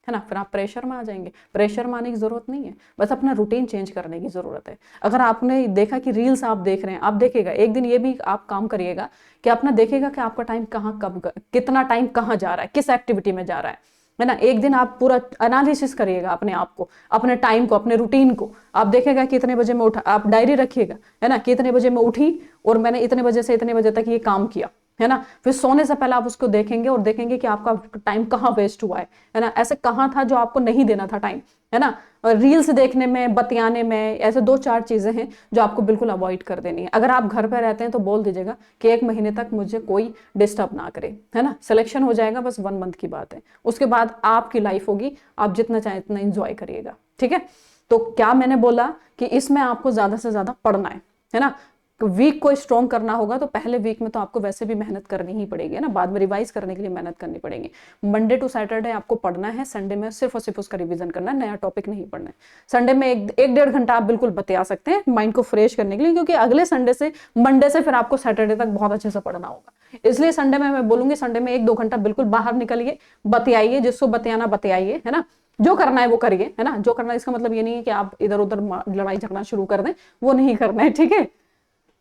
है ना, फिर आप प्रेशर में आ जाएंगे। प्रेशर में आने की जरूरत नहीं है, बस अपना रूटीन चेंज करने की जरूरत है। अगर आपने देखा कि रील्स आप देख रहे हैं, आप देखिएगा एक दिन ये भी आप काम करिएगा कि अपना देखिएगा कि आपका टाइम कहाँ, कब, कितना टाइम कहाँ जा रहा है, किस एक्टिविटी में जा रहा है ना। एक दिन आप पूरा एनालिसिस करिएगा अपने आप को, अपने टाइम को, अपने रूटीन को। आप देखेगा कितने बजे में उठा, आप डायरी रखिएगा, है ना, कितने बजे में उठी और मैंने इतने बजे से इतने बजे तक ये काम किया, है ना। फिर सोने से पहले आप उसको देखेंगे और देखेंगे कि आपका टाइम कहाँ वेस्ट हुआ है ना, ऐसे कहाँ था जो आपको नहीं देना था टाइम, है ना। रील्स देखने में, बतियाने में, ऐसे 2-4 चीजें हैं जो आपको बिल्कुल अवॉइड कर देनी है। अगर आप घर पे रहते हैं तो बोल दीजिएगा कि 1 महीने तक मुझे कोई डिस्टर्ब ना करे, है ना। सिलेक्शन हो जाएगा, बस 1 मंथ की बात है, उसके बाद आपकी लाइफ होगी, आप जितना चाहे इतना एंजॉय करिएगा, ठीक है। तो क्या मैंने बोला कि इसमें आपको ज्यादा से ज्यादा पढ़ना है ना। वीक को स्ट्रॉन्ग करना होगा तो पहले वीक में तो आपको वैसे भी मेहनत करनी ही पड़ेगी, है ना, बाद में रिवाइज करने के लिए मेहनत करनी पड़ेगी। मंडे टू सैटरडे आपको पढ़ना है, संडे में सिर्फ और सिर्फ उसका रिवीजन करना है, नया टॉपिक नहीं पढ़ना है। संडे में 1-1.5 घंटा आप बिल्कुल बतिया सकते हैं माइंड को फ्रेश करने के लिए, क्योंकि अगले संडे से, मंडे से फिर आपको सैटरडे तक बहुत अच्छे से पढ़ना होगा। इसलिए संडे में मैं बोलूंगी, संडे में 1-2 घंटा बिल्कुल बाहर निकलिए, बतियाइए, जिसको बतियाना बतियाइए, है ना, जो करना है वो करिए, है ना। जो करना है इसका मतलब ये नहीं है कि आप इधर उधर लड़ाई झगड़ा शुरू कर दें, वो नहीं करना है, ठीक है।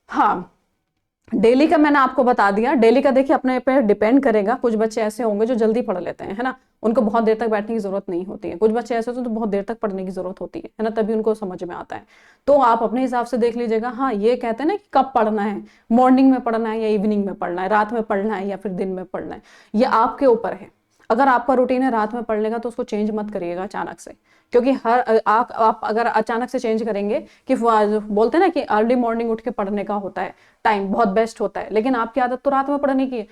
हाँ, डेली का मैंने आपको बता दिया। डेली का देखिए अपने पे डिपेंड करेगा। कुछ बच्चे ऐसे होंगे जो जल्दी पढ़ लेते हैं, है ना, उनको बहुत देर तक बैठने की जरूरत नहीं होती है। कुछ बच्चे ऐसे होते हैं तो बहुत देर तक पढ़ने की जरूरत होती है ना, तभी उनको समझ में आता है। तो आप अपने हिसाब से देख लीजिएगा। हाँ, ये कहते हैं ना कि कब पढ़ना है, मॉर्निंग में पढ़ना है या इवनिंग में पढ़ना है, रात में पढ़ना है या फिर दिन में पढ़ना है, ये आपके ऊपर है। अगर आपका रूटीन है रात में पढ़ने का तो उसको चेंज मत करिएगा अचानक से, क्योंकि आप अगर अचानक से चेंज करेंगे कि बोलते हैं ना कि अर्ली मॉर्निंग उठ के पढ़ने का होता है, टाइम बहुत बेस्ट होता है, लेकिन आपकी आदत तो रात में पढ़ने की है।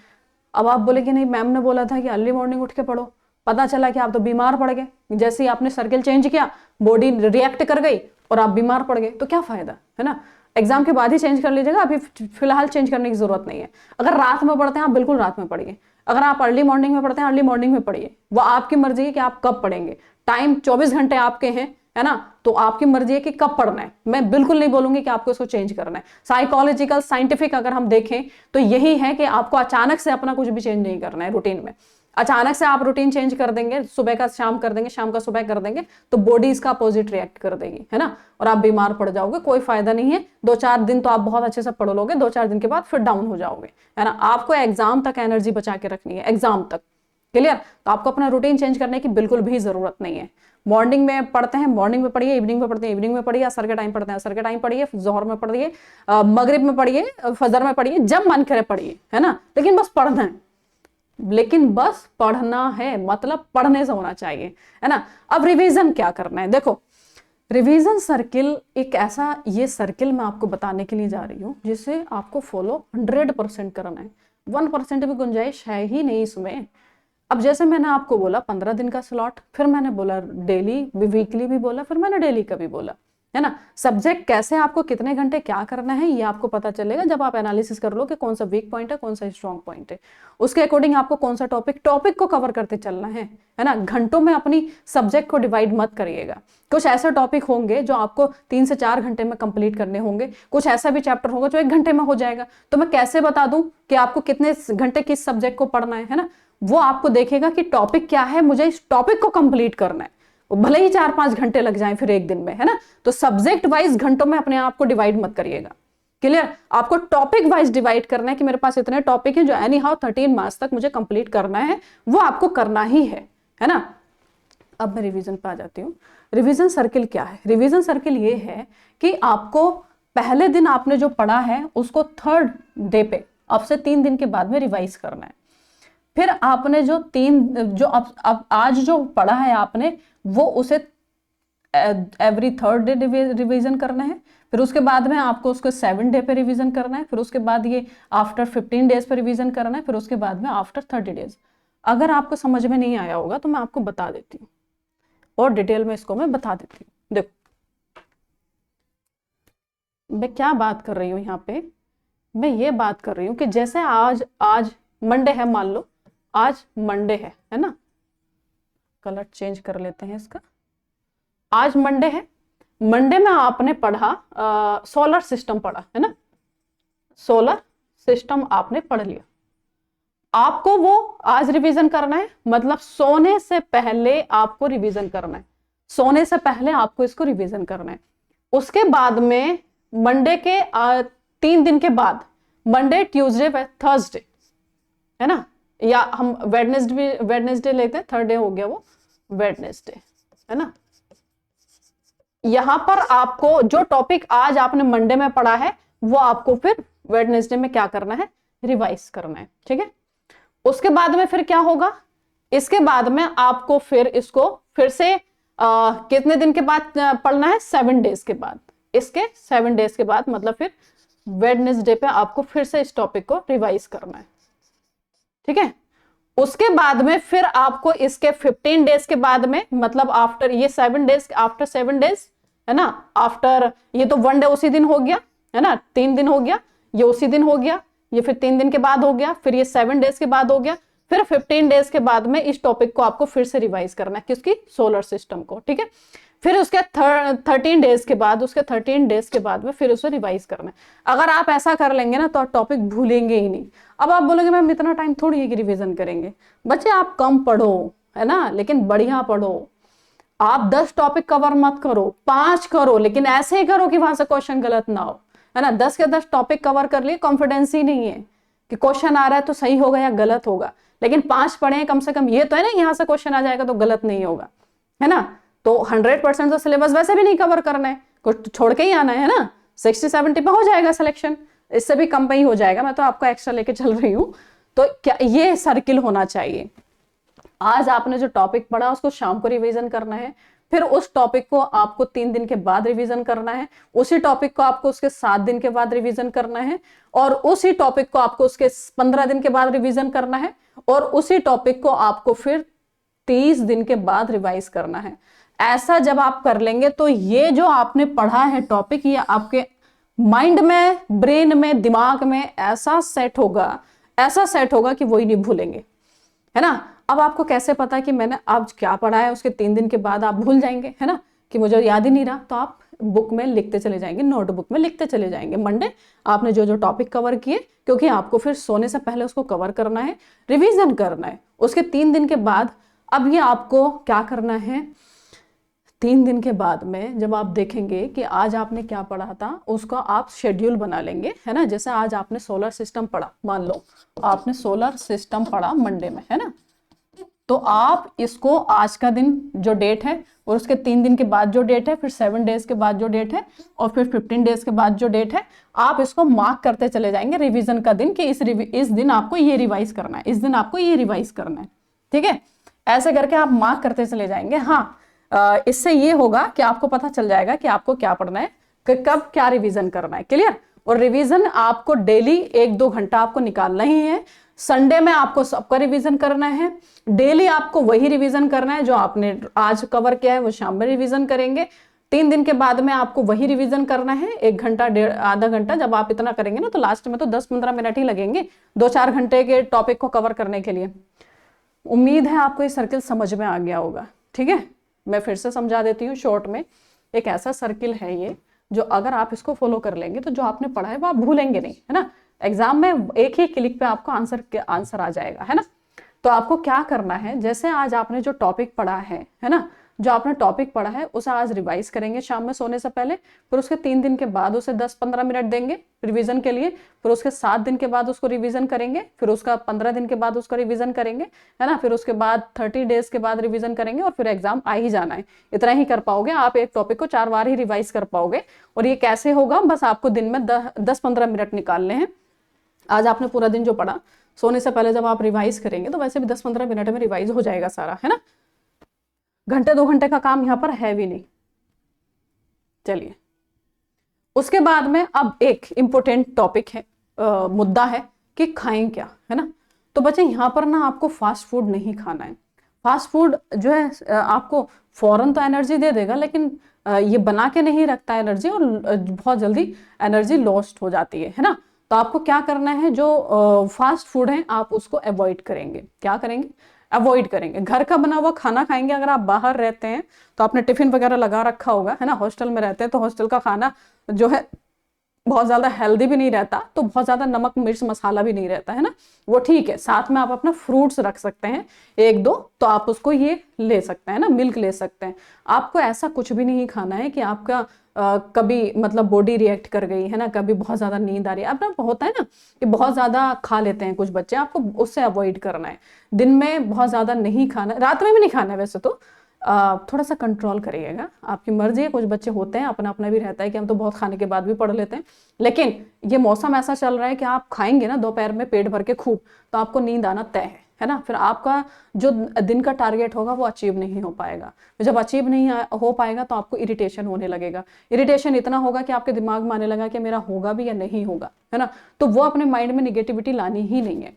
अब आप बोले कि नहीं मैम ने बोला था कि अर्ली मॉर्निंग उठ के पढ़ो, पता चला कि आप तो बीमार पड़ गए, जैसे ही आपने सर्किल चेंज किया बॉडी रिएक्ट कर गई और आप बीमार पड़ गए, तो क्या फायदा, है ना। एग्जाम के बाद ही चेंज कर लीजिएगा, अभी फिलहाल चेंज करने की जरूरत नहीं है। अगर रात में पढ़ते हैं आप बिल्कुल रात में पढ़िए, अगर आप अर्ली मॉर्निंग में पढ़ते हैं अर्ली मॉर्निंग में पढ़िए। वो आपकी मर्जी है कि आप कब पढ़ेंगे, टाइम 24 घंटे आपके हैं, है ना, तो आपकी मर्जी है कि कब पढ़ना है। मैं बिल्कुल नहीं बोलूंगी कि आपको इसको चेंज करना है। साइकोलॉजिकल, साइंटिफिक अगर हम देखें तो यही है कि आपको अचानक से अपना कुछ भी चेंज नहीं करना है रूटीन में। अचानक से आप रूटीन चेंज कर देंगे, सुबह का शाम कर देंगे, शाम का सुबह कर देंगे, तो बॉडी इसका अपोजिट रिएक्ट कर देगी, है ना, और आप बीमार पड़ जाओगे। कोई फायदा नहीं है। 2-4 दिन तो आप बहुत अच्छे से पढ़ लोगे, 2-4 दिन के बाद फिर डाउन हो जाओगे, है ना। आपको एग्जाम तक एनर्जी बचा के रखनी है, एग्जाम तक, क्लियर। तो आपको अपना रूटीन चेंज करने की बिल्कुल भी जरूरत नहीं है। मॉर्निंग में पढ़ते हैं मॉर्निंग में पढ़िए, इवनिंग में पढ़ते हैं इवनिंग में पढ़िए, असर के टाइम पढ़ते हैं असर के टाइम पढ़िए, जोहर में पढ़िए, मगरिब में पढ़िए, फजर में पढ़िए, जब मन करे पढ़िए, है ना, लेकिन बस पढ़ना है, लेकिन बस पढ़ना है, मतलब पढ़ने से होना चाहिए, है ना। अब रिवीजन क्या करना है, देखो रिवीजन सर्किल एक ऐसा, ये सर्किल मैं आपको बताने के लिए जा रही हूं जिसे आपको फॉलो 100% करना है, 1% भी गुंजाइश है ही नहीं इसमें। अब जैसे मैंने आपको बोला 15 दिन का स्लॉट, फिर मैंने बोला डेली, वीकली भी बोला, फिर मैंने डेली का भी बोला, है ना। सब्जेक्ट कैसे आपको कितने घंटे क्या करना है ये आपको पता चलेगा जब आप एनालिसिस कर लो कि कौन सा वीक पॉइंट है, कौन सा स्ट्रॉन्ग पॉइंट है, उसके अकॉर्डिंग आपको कौन सा टॉपिक को कवर करते चलना है ना। घंटों में अपनी सब्जेक्ट को डिवाइड मत करिएगा। कुछ ऐसे टॉपिक होंगे जो आपको 3 से 4 घंटे में कंप्लीट करने होंगे, कुछ ऐसा भी चैप्टर होगा जो 1 घंटे में हो जाएगा। तो मैं कैसे बता दूं कि आपको कितने घंटे किस सब्जेक्ट को पढ़ना है ना। वो आपको देखेगा कि टॉपिक क्या है, मुझे इस टॉपिक को कंप्लीट करना है, भले ही 4-5 घंटे लग जाएं फिर एक दिन में, है ना। तो सब्जेक्ट वाइज घंटों में अपने आप को डिवाइड मत करिएगा, क्लियर। आपको टॉपिक वाइज डिवाइड करना है कि मेरे पास इतने टॉपिक हैं जो एनी हाउ 13 मार्क्स तक मुझे कंप्लीट करना है, वो आपको करना ही है ना। अब मैं रिवीजन पे आ जाती हूँ। रिवीजन सर्किल क्या है? रिवीजन सर्किल ये है कि आपको पहले दिन आपने जो पढ़ा है उसको 3rd डे पे, अब से 3 दिन के बाद में रिवाइज करना है। फिर आपने जो अब आज जो पढ़ा है आपने, वो उसे एवरी 3rd डे रिवीजन करना है। फिर उसके बाद में आपको उसको 7 डे पे रिवीजन करना है। फिर उसके बाद ये आफ्टर 15 डेज पे रिवीजन करना है। फिर उसके बाद में आफ्टर 30 डेज। अगर आपको समझ में नहीं आया होगा तो मैं आपको बता देती हूँ और डिटेल में इसको मैं बता देती हूँ। देखो मैं क्या बात कर रही हूँ यहाँ पे, मैं ये बात कर रही हूँ कि जैसे आज मंडे है, मान लो आज मंडे है ना, कलर चेंज कर लेते हैं इसका। आज मंडे है, मंडे में आपने पढ़ा सोलर सिस्टम पढ़ा है ना, सोलर सिस्टम आपने पढ़ लिया। आपको वो आज रिवीजन करना है, मतलब सोने से पहले आपको रिवीजन करना है, सोने से पहले आपको इसको रिवीजन करना है। उसके बाद में मंडे के 3 दिन के बाद, मंडे ट्यूसडे थर्सडे, है ना, या हम वेडनेसडे लेते हैं, 3rd डे हो गया वो वेडनेसडे, है ना। यहां पर आपको जो टॉपिक आज आपने मंडे में पढ़ा है वो आपको फिर वेडनेसडे में क्या करना है, रिवाइज करना है, ठीक है। उसके बाद में फिर क्या होगा, इसके बाद में आपको फिर इसको फिर से कितने दिन के बाद पढ़ना है, 7 डेज के बाद। इसके 7 डेज के बाद मतलब फिर वेडनेसडे पे आपको फिर से इस टॉपिक को रिवाइज करना है, ठीक है। उसके बाद में फिर आपको इसके 15 डेज के बाद में, मतलब आफ्टर ये 7 डेज, आफ्टर 7 डेज, है ना, आफ्टर ये तो 1 डे उसी दिन हो गया, है ना, 3 दिन हो गया, ये उसी दिन हो गया, ये फिर 3 दिन के बाद हो गया, फिर ये 7 डेज के बाद हो गया, फिर 15 डेज के बाद में इस टॉपिक को आपको फिर से रिवाइज करना है, किसकी, सोलर सिस्टम को, ठीक है। फिर उसके 13 डेज के बाद, उसके 13 डेज के बाद में फिर उसे रिवाइज करना है। अगर आप ऐसा कर लेंगे ना तो आप टॉपिक भूलेंगे ही नहीं। अब आप बोलोगे मैम इतना टाइम थोड़ी है कि रिवीजन करेंगे। बच्चे आप कम पढ़ो, है ना, लेकिन बढ़िया पढ़ो। आप 10 टॉपिक कवर मत करो, 5 करो, लेकिन ऐसे ही करो कि वहां से क्वेश्चन गलत ना हो, है ना। 10 के 10 टॉपिक कवर कर लिए, कॉन्फिडेंस ही नहीं है कि क्वेश्चन आ रहा है तो सही होगा या गलत होगा, लेकिन 5 पढ़े कम से कम, ये तो है ना यहाँ से क्वेश्चन आ जाएगा तो गलत नहीं होगा, है ना। तो 100% तो सिलेबस वैसे भी नहीं कवर करना है, कुछ छोड़ के ही आना है ना। 60-70 पे हो जाएगा सिलेक्शन, इससे भी कम पे ही हो जाएगा, मैं तो आपको एक्स्ट्रा लेके चल रही हूँ। तो क्या ये सर्किल होना चाहिए। आज आपने जो टॉपिक पढ़ा उसको शाम को रिवीजन करना है, फिर उस टॉपिक को आपको 3 दिन के बाद रिवीजन करना है, उसी टॉपिक को आपको उसके 7 दिन के बाद रिवीजन करना है, और उसी टॉपिक को आपको उसके 15 दिन के बाद रिवीजन करना है, और उसी टॉपिक को आपको फिर 30 दिन के बाद रिवाइज करना है। ऐसा जब आप कर लेंगे तो ये जो आपने पढ़ा है टॉपिक, ये आपके माइंड में, ब्रेन में, दिमाग में ऐसा सेट होगा कि वो ही नहीं भूलेंगे, है ना। अब आपको कैसे पता कि मैंने आज क्या पढ़ा है, उसके 3 दिन के बाद आप भूल जाएंगे, है ना, कि मुझे याद ही नहीं रहा। तो आप बुक में लिखते चले जाएंगे, नोटबुक में लिखते चले जाएंगे मंडे आपने जो जो टॉपिक कवर किए, क्योंकि आपको फिर सोने से पहले उसको कवर करना है, रिवीजन करना है। उसके 3 दिन के बाद अब ये आपको क्या करना है, 3 दिन के बाद में जब आप देखेंगे कि आज आपने क्या पढ़ा था, उसका आप शेड्यूल बना लेंगे, है ना। जैसे आज आपने सोलर सिस्टम पढ़ा, मान लो आपने सोलर सिस्टम पढ़ा मंडे में, है ना, तो आप इसको आज का दिन जो डेट है और उसके 3 दिन के बाद जो डेट है, फिर 7 डेज के बाद जो डेट है और फिर 15 डेज के बाद जो डेट है, आप इसको मार्क करते चले जाएंगे रिवीजन का दिन कि इस दिन आपको ये रिवाइज करना है, इस दिन आपको ये रिवाइज करना है। ठीक है, ऐसे करके आप मार्क करते चले जाएंगे। हाँ, इससे ये होगा कि आपको पता चल जाएगा कि आपको क्या पढ़ना है, कब क्या रिवीजन करना है। क्लियर। और रिवीजन आपको डेली 1-2 घंटा आपको निकालना ही है। संडे में आपको सबका रिवीजन करना है। डेली आपको वही रिवीजन करना है जो आपने आज कवर किया है, वो शाम में रिवीजन करेंगे। 3 दिन के बाद में आपको वही रिवीजन करना है, 1 घंटा आधा घंटा। जब आप इतना करेंगे ना तो लास्ट में तो 10-15 मिनट ही लगेंगे 2-4 घंटे के टॉपिक को कवर करने के लिए। उम्मीद है आपको ये सर्किल समझ में आ गया होगा। ठीक है, मैं फिर से समझा देती हूँ शॉर्ट में। एक ऐसा सर्किल है ये जो अगर आप इसको फॉलो कर लेंगे तो जो आपने पढ़ा है वो आप भूलेंगे नहीं, है ना। एग्जाम में एक ही क्लिक पे आपको आंसर आ जाएगा, है ना। तो आपको क्या करना है, जैसे आज आपने जो टॉपिक पढ़ा है ना, जो आपने टॉपिक पढ़ा है उसे आज रिवाइज करेंगे शाम में सोने से पहले। फिर उसके 3 दिन के बाद उसे 10-15 मिनट देंगे रिवीजन के लिए। फिर उसके 7 दिन के बाद उसको रिवीजन करेंगे। फिर उसका 15 दिन के बाद उसका रिवीजन करेंगे, है ना। फिर उसके बाद 30 डेज के बाद रिवीजन करेंगे और फिर एग्जाम आ ही जाना है। इतना ही कर पाओगे आप, एक टॉपिक को 4 बार ही रिवाइज कर पाओगे। और ये कैसे होगा, बस आपको दिन में 10-15 मिनट निकालने हैं। आज आपने पूरा दिन जो पढ़ा, सोने से पहले जब आप रिवाइज करेंगे तो वैसे भी 10-15 मिनट में रिवाइज हो जाएगा सारा, है ना। घंटे 2 घंटे का काम यहाँ पर है भी नहीं। चलिए, उसके बाद में अब एक इंपॉर्टेंट टॉपिक है, मुद्दा है कि खाएं क्या, है ना। तो बच्चे यहाँ पर ना आपको फास्ट फूड नहीं खाना है। फास्ट फूड जो है आपको फौरन तो एनर्जी दे देगा, लेकिन ये बना के नहीं रखता एनर्जी और बहुत जल्दी एनर्जी लॉस्ट हो जाती है ना। तो आपको क्या करना है, जो फास्ट फूड है आप उसको अवॉइड करेंगे। क्या करेंगे, अवॉइड करेंगे। घर का बना हुआ खाना खाएंगे। अगर आप बाहर रहते हैं तो आपने टिफिन वगैरह लगा रखा होगा, है ना। हॉस्टल में रहते हैं तो हॉस्टल का खाना जो है बहुत ज्यादा हेल्दी भी नहीं रहता, तो बहुत ज्यादा नमक मिर्च मसाला भी नहीं रहता, है ना। वो ठीक है। साथ में आप अपना फ्रूट्स रख सकते हैं 1-2, तो आप उसको ये ले सकते हैं ना, मिल्क ले सकते हैं। आपको ऐसा कुछ भी नहीं खाना है कि आपका कभी मतलब बॉडी रिएक्ट कर गई, है ना, कभी बहुत ज्यादा नींद आ रही है। अब ना होता है ना कि बहुत ज्यादा खा लेते हैं कुछ बच्चे, आपको उससे अवॉइड करना है। दिन में बहुत ज्यादा नहीं खाना, रात में भी नहीं खाना है वैसे तो, थोड़ा सा कंट्रोल करिएगा, आपकी मर्जी है। कुछ बच्चे होते हैं, अपना अपना भी रहता है कि हम तो बहुत खाने के बाद भी पढ़ लेते हैं। लेकिन ये मौसम ऐसा चल रहा है कि आप खाएंगे ना दोपहर में पेट भर के खूब, तो आपको नींद आना तय है ना। फिर आपका जो दिन का टारगेट होगा वो अचीव नहीं हो पाएगा। जब अचीव नहीं हो पाएगा तो आपको इरिटेशन होने लगेगा। इरिटेशन इतना होगा कि आपके दिमाग में आने लगा कि मेरा होगा भी या नहीं होगा, है ना। तो वो अपने माइंड में निगेटिविटी लानी ही नहीं है।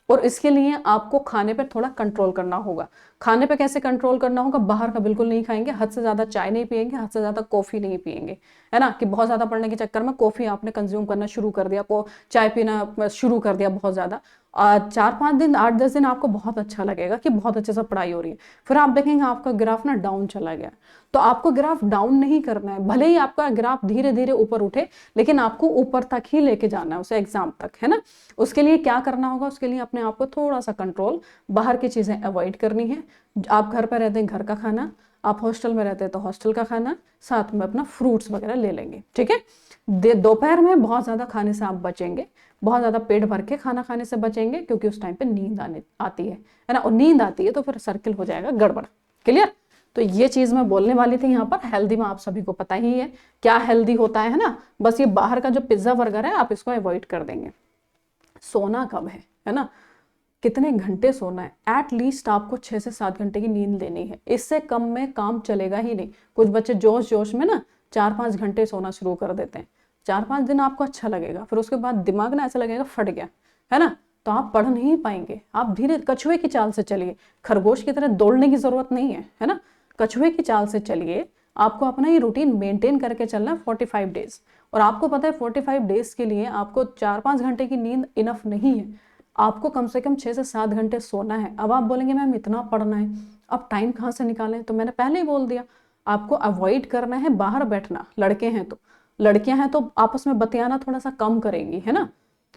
और इसके लिए आपको खाने पर थोड़ा कंट्रोल करना होगा। खाने पे कैसे कंट्रोल करना होगा, बाहर का बिल्कुल नहीं खाएंगे, हद से ज्यादा चाय नहीं पिएंगे, हद से ज्यादा कॉफी नहीं पिएंगे, है ना। कि बहुत ज्यादा पढ़ने के चक्कर में कॉफी आपने कंज्यूम करना शुरू कर दिया, चाय पीना शुरू कर दिया बहुत ज्यादा। 4-5 दिन 8-10 दिन आपको बहुत अच्छा लगेगा कि बहुत अच्छे से पढ़ाई हो रही है। फिर आप देखेंगे आपका ग्राफ ना डाउन चला गया। तो आपको ग्राफ डाउन नहीं करना है, भले ही आपका ग्राफ धीरे धीरे ऊपर उठे, लेकिन आपको ऊपर तक ही लेके जाना है उसे, एग्जाम तक, है ना। उसके लिए क्या करना होगा, उसके लिए अपने आप को थोड़ा सा कंट्रोल, बाहर की चीजें अवॉइड करनी है। आप घर पर रहते हैं घर का खाना, आप हॉस्टल में रहते हैं तो हॉस्टल का खाना, साथ में अपना फ्रूट्स वगैरह ले लेंगे, ठीक है। दोपहर में बहुत ज्यादा खाने से आप बचेंगे, बहुत ज्यादा पेट भर के खाना खाने से बचेंगे, क्योंकि उस टाइम पे नींद आती है ना। और नींद आती है तो फिर सर्किल हो जाएगा गड़बड़। क्लियर। तो ये चीज मैं बोलने वाली थी यहाँ पर। हेल्दी में आप सभी को पता ही है क्या हेल्दी होता है ना। बस ये बाहर का जो पिज्जा बर्गर है आप इसको अवॉइड कर देंगे। सोना कब है ना, कितने घंटे सोना है, एटलीस्ट आपको 6 से 7 घंटे की नींद लेनी है। इससे कम में काम चलेगा ही नहीं। कुछ बच्चे जोश जोश में ना 4-5 घंटे सोना शुरू कर देते हैं। 4-5 दिन आपको अच्छा लगेगा, फिर उसके बाद दिमाग ना ऐसा लगेगा फट गया, है ना। तो आप पढ़ नहीं पाएंगे। आप धीरे कछुए की चाल से चलिए, खरगोश की तरह दौड़ने की जरूरत नहीं है ना। कछुए की चाल से चलिए। आपको अपना ये रूटीन मेंटेन करके चलना है 45 डेज। और आपको पता है 45 डेज के लिए आपको 4-5 घंटे की नींद इनफ नहीं है। आपको कम से कम 6 से 7 घंटे सोना है। अब आप बोलेंगे मैम इतना पढ़ना है, अब टाइम कहाँ से निकालें। तो मैंने पहले ही बोल दिया, आपको अवॉइड करना है बाहर बैठना। लड़के हैं तो, लड़कियां हैं तो आपस में बतियाना थोड़ा सा कम करेंगी, है ना।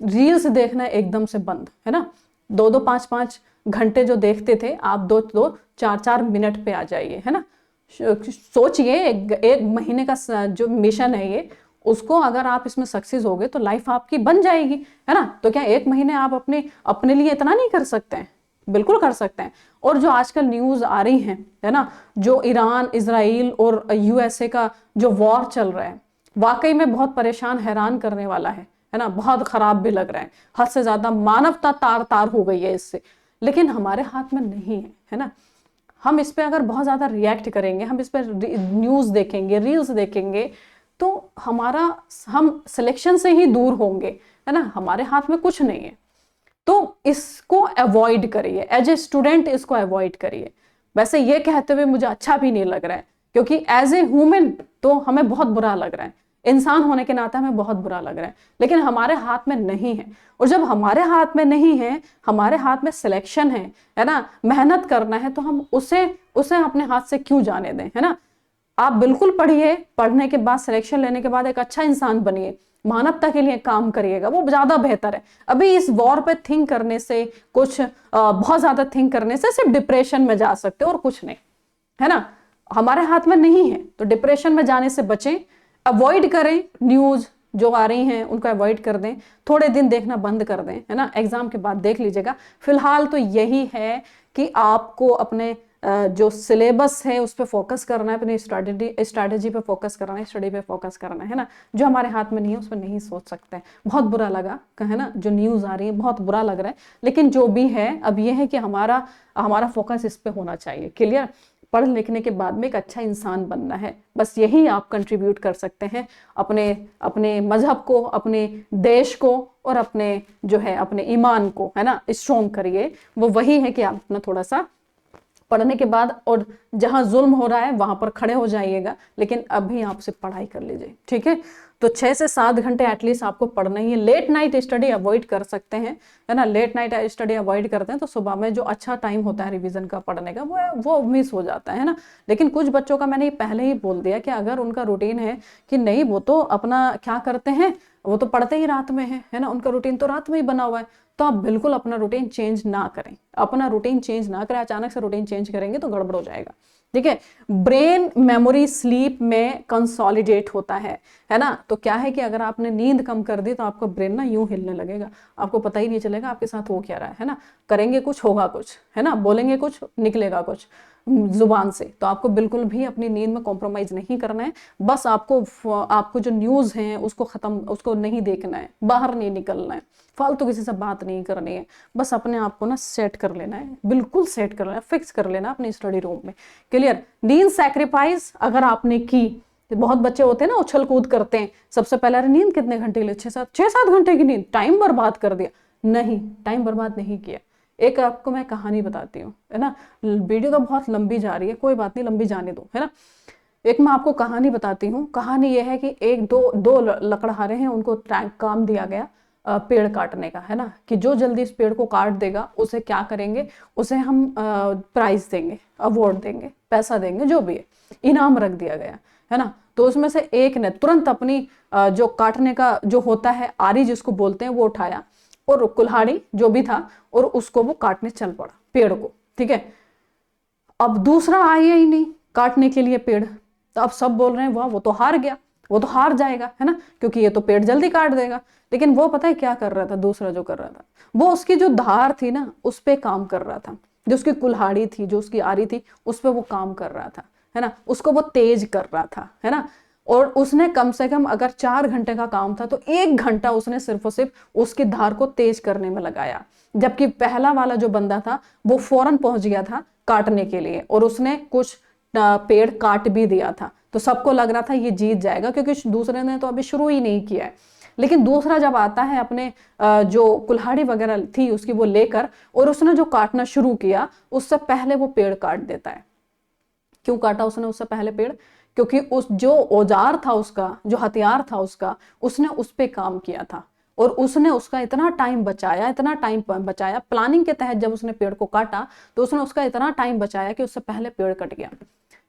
रील्स देखना एकदम से बंद, है ना। 2-2 5-5 घंटे जो देखते थे आप 2-2 4-4 मिनट पे आ जाइए, है ना। सोचिए एक महीने का जो मिशन है ये, उसको अगर आप इसमें सक्सेस हो गए तो लाइफ आपकी बन जाएगी, है ना। तो क्या 1 महीने आप अपने लिए इतना नहीं कर सकते हैं? बिल्कुल कर सकते हैं। और जो आजकल न्यूज आ रही है ना, जो ईरान, इजराइल और यूएसए का जो वॉर चल रहा है, वाकई में बहुत परेशान, हैरान करने वाला है ना, बहुत खराब भी लग रहा है, हद से ज्यादा मानवता तार तार हो गई है इससे। लेकिन हमारे हाथ में नहीं है ना। हम इस पे अगर बहुत ज्यादा रिएक्ट करेंगे, हम इस पे न्यूज देखेंगे, रील्स देखेंगे, तो हम सिलेक्शन से ही दूर होंगे, है ना। हमारे हाथ में कुछ नहीं है, तो इसको अवॉइड करिए, एज ए स्टूडेंट इसको अवॉइड करिए। वैसे ये कहते हुए मुझे अच्छा भी नहीं लग रहा है, क्योंकि एज ए ह्यूमन तो हमें बहुत बुरा लग रहा है, इंसान होने के नाते हमें बहुत बुरा लग रहा है, लेकिन हमारे हाथ में नहीं है। और जब हमारे हाथ में नहीं है, हमारे हाथ में सिलेक्शन है ना, मेहनत करना है, तो हम उसे उसे अपने हाथ से क्यों जाने दें, है ना। आप बिल्कुल पढ़िए, पढ़ने के बाद सिलेक्शन लेने के बाद एक अच्छा इंसान बनिए, मानवता के लिए काम करिएगा, वो ज्यादा बेहतर है। अभी इस वॉर पे थिंक करने से, कुछ बहुत ज्यादा थिंक करने से सिर्फ डिप्रेशन में जा सकते हो और कुछ नहीं, है ना। हमारे हाथ में नहीं है तो डिप्रेशन में जाने से बचें, अवॉइड करें, न्यूज जो आ रही हैं उनको अवॉइड कर दें, थोड़े दिन देखना बंद कर दें, है ना। एग्जाम के बाद देख लीजिएगा। फिलहाल तो यही है कि आपको अपने जो सिलेबस है उस पर फोकस करना है, अपनी स्ट्रैटेजी पे फोकस करना है, स्टडी पे फोकस करना है ना। जो हमारे हाथ में नहीं है उस पर नहीं सोच सकते हैं। बहुत बुरा लगा, है ना, जो न्यूज आ रही है बहुत बुरा लग रहा है, लेकिन जो भी है अब ये है कि हमारा फोकस इस पे होना चाहिए। क्लियर। पढ़ लिखने के बाद में एक अच्छा इंसान बनना है, बस यही आप कंट्रीब्यूट कर सकते हैं अपने अपने मजहब को, अपने देश को, और अपने जो है अपने ईमान को, है ना, स्ट्रॉन्ग करिए। वो वही है कि आप अपना थोड़ा सा पढ़ने के बाद, और जहां जुल्म हो रहा है वहां पर खड़े हो जाइएगा, लेकिन अभी आप सिर्फ पढ़ाई कर लीजिए, ठीक है। तो 6 से 7 घंटे एटलीस्ट आपको पढ़ना ही है। लेट नाइट स्टडी अवॉइड कर सकते हैं, है ना। लेट नाइट स्टडी अवॉइड करते हैं तो सुबह में जो अच्छा टाइम होता है रिवीजन का, पढ़ने का, वो मिस हो जाता है ना। लेकिन कुछ बच्चों का मैंने पहले ही बोल दिया कि अगर उनका रूटीन है कि नहीं, वो तो अपना क्या करते हैं, वो तो पढ़ते ही रात में है ना, उनका रूटीन तो रात में ही बना हुआ है, तो आप बिल्कुल अपना रूटीन चेंज ना करें, अपना रूटीन चेंज ना करें। अचानक से रूटीन चेंज करेंगे तो गड़बड़ हो जाएगा, ठीक है। ब्रेन मेमोरी स्लीप में कंसोलिडेट होता है ना। तो क्या है कि अगर आपने नींद कम कर दी तो आपका ब्रेन ना यूं हिलने लगेगा, आपको पता ही नहीं चलेगा आपके साथ हो क्या रहा है ना। करेंगे कुछ होगा कुछ, है ना, बोलेंगे कुछ निकलेगा कुछ जुबान से। तो आपको बिल्कुल भी अपनी नींद में कॉम्प्रोमाइज नहीं करना है। बस आपको जो न्यूज है उसको नहीं देखना है, बाहर नहीं निकलना है, फालतू किसी से बात नहीं करनी है। बस अपने आप को ना सेट कर लेना है, बिल्कुल सेट कर लेना, फिक्स कर लेना अपने स्टडी रूम में। क्लियर। नींद सैक्रिफाइस अगर आपने की, बहुत बच्चे होते हैं ना उछल कूद करते हैं, सबसे पहले अरे नींद कितने घंटे के लिए, 6-7 घंटे की नींद, टाइम बर्बाद कर दिया। नहीं, टाइम बर्बाद नहीं किया। एक आपको मैं कहानी बताती हूँ, है ना। वीडियो तो बहुत लंबी जा रही है, कोई बात नहीं, लंबी जाने दो, है ना। एक मैं आपको कहानी बताती हूँ। कहानी यह है कि एक दो लकड़हारे हैं, उनको काम दिया गया पेड़ काटने का, है ना, कि जो जल्दी इस पेड़ को काट देगा उसे क्या करेंगे, उसे हम प्राइज देंगे, अवार्ड देंगे, पैसा देंगे, जो भी है, इनाम रख दिया गया, है ना। तो उसमें से एक ने तुरंत अपनी जो काटने का जो होता है आरी जिसको बोलते हैं वो उठाया, और कुल्हाड़ी जो भी था, और उसको वो काटने चल पड़ा पेड़ को, ठीक है। अब दूसरा आया ही नहीं काटने के लिए पेड़, तो अब सब बोल रहे हैं वाह वो तो हार गया, वो तो हार जाएगा, है ना, क्योंकि ये तो पेड़ जल्दी काट देगा। लेकिन वो पता है क्या कर रहा था, दूसरा जो कर रहा था, वो उसकी जो धार थी ना उस पे काम कर रहा था, जो उसकी कुल्हाड़ी थी, जो उसकी आरी थी, उस पे वो काम कर रहा था, है ना, उसको वो तेज कर रहा था, है ना। और उसने कम से कम अगर 4 घंटे का काम था तो 1 घंटा उसने सिर्फ और सिर्फ उसकी धार को तेज करने में लगाया। जबकि पहला वाला जो बंदा था वो फौरन पहुंच गया था काटने के लिए, और उसने कुछ पेड़ काट भी दिया था। तो सबको लग रहा था ये जीत जाएगा, क्योंकि दूसरे ने तो अभी शुरू ही नहीं किया है। लेकिन दूसरा जब आता है अपने जो कुल्हाड़ी वगैरह थी उसकी वो लेकर, और उसने जो काटना शुरू किया उससे पहले वो पेड़ काट देता है। क्यों काटा उसने उससे पहले पेड़? क्योंकि उस जो औजार था उसका, जो हथियार था उसका, उसने उस पे काम किया था, और उसने उसका इतना टाइम बचाया प्लानिंग के तहत। जब उसने पेड़ को काटा तो उसने उसका इतना टाइम बचाया कि उससे पहले पेड़ कट गया,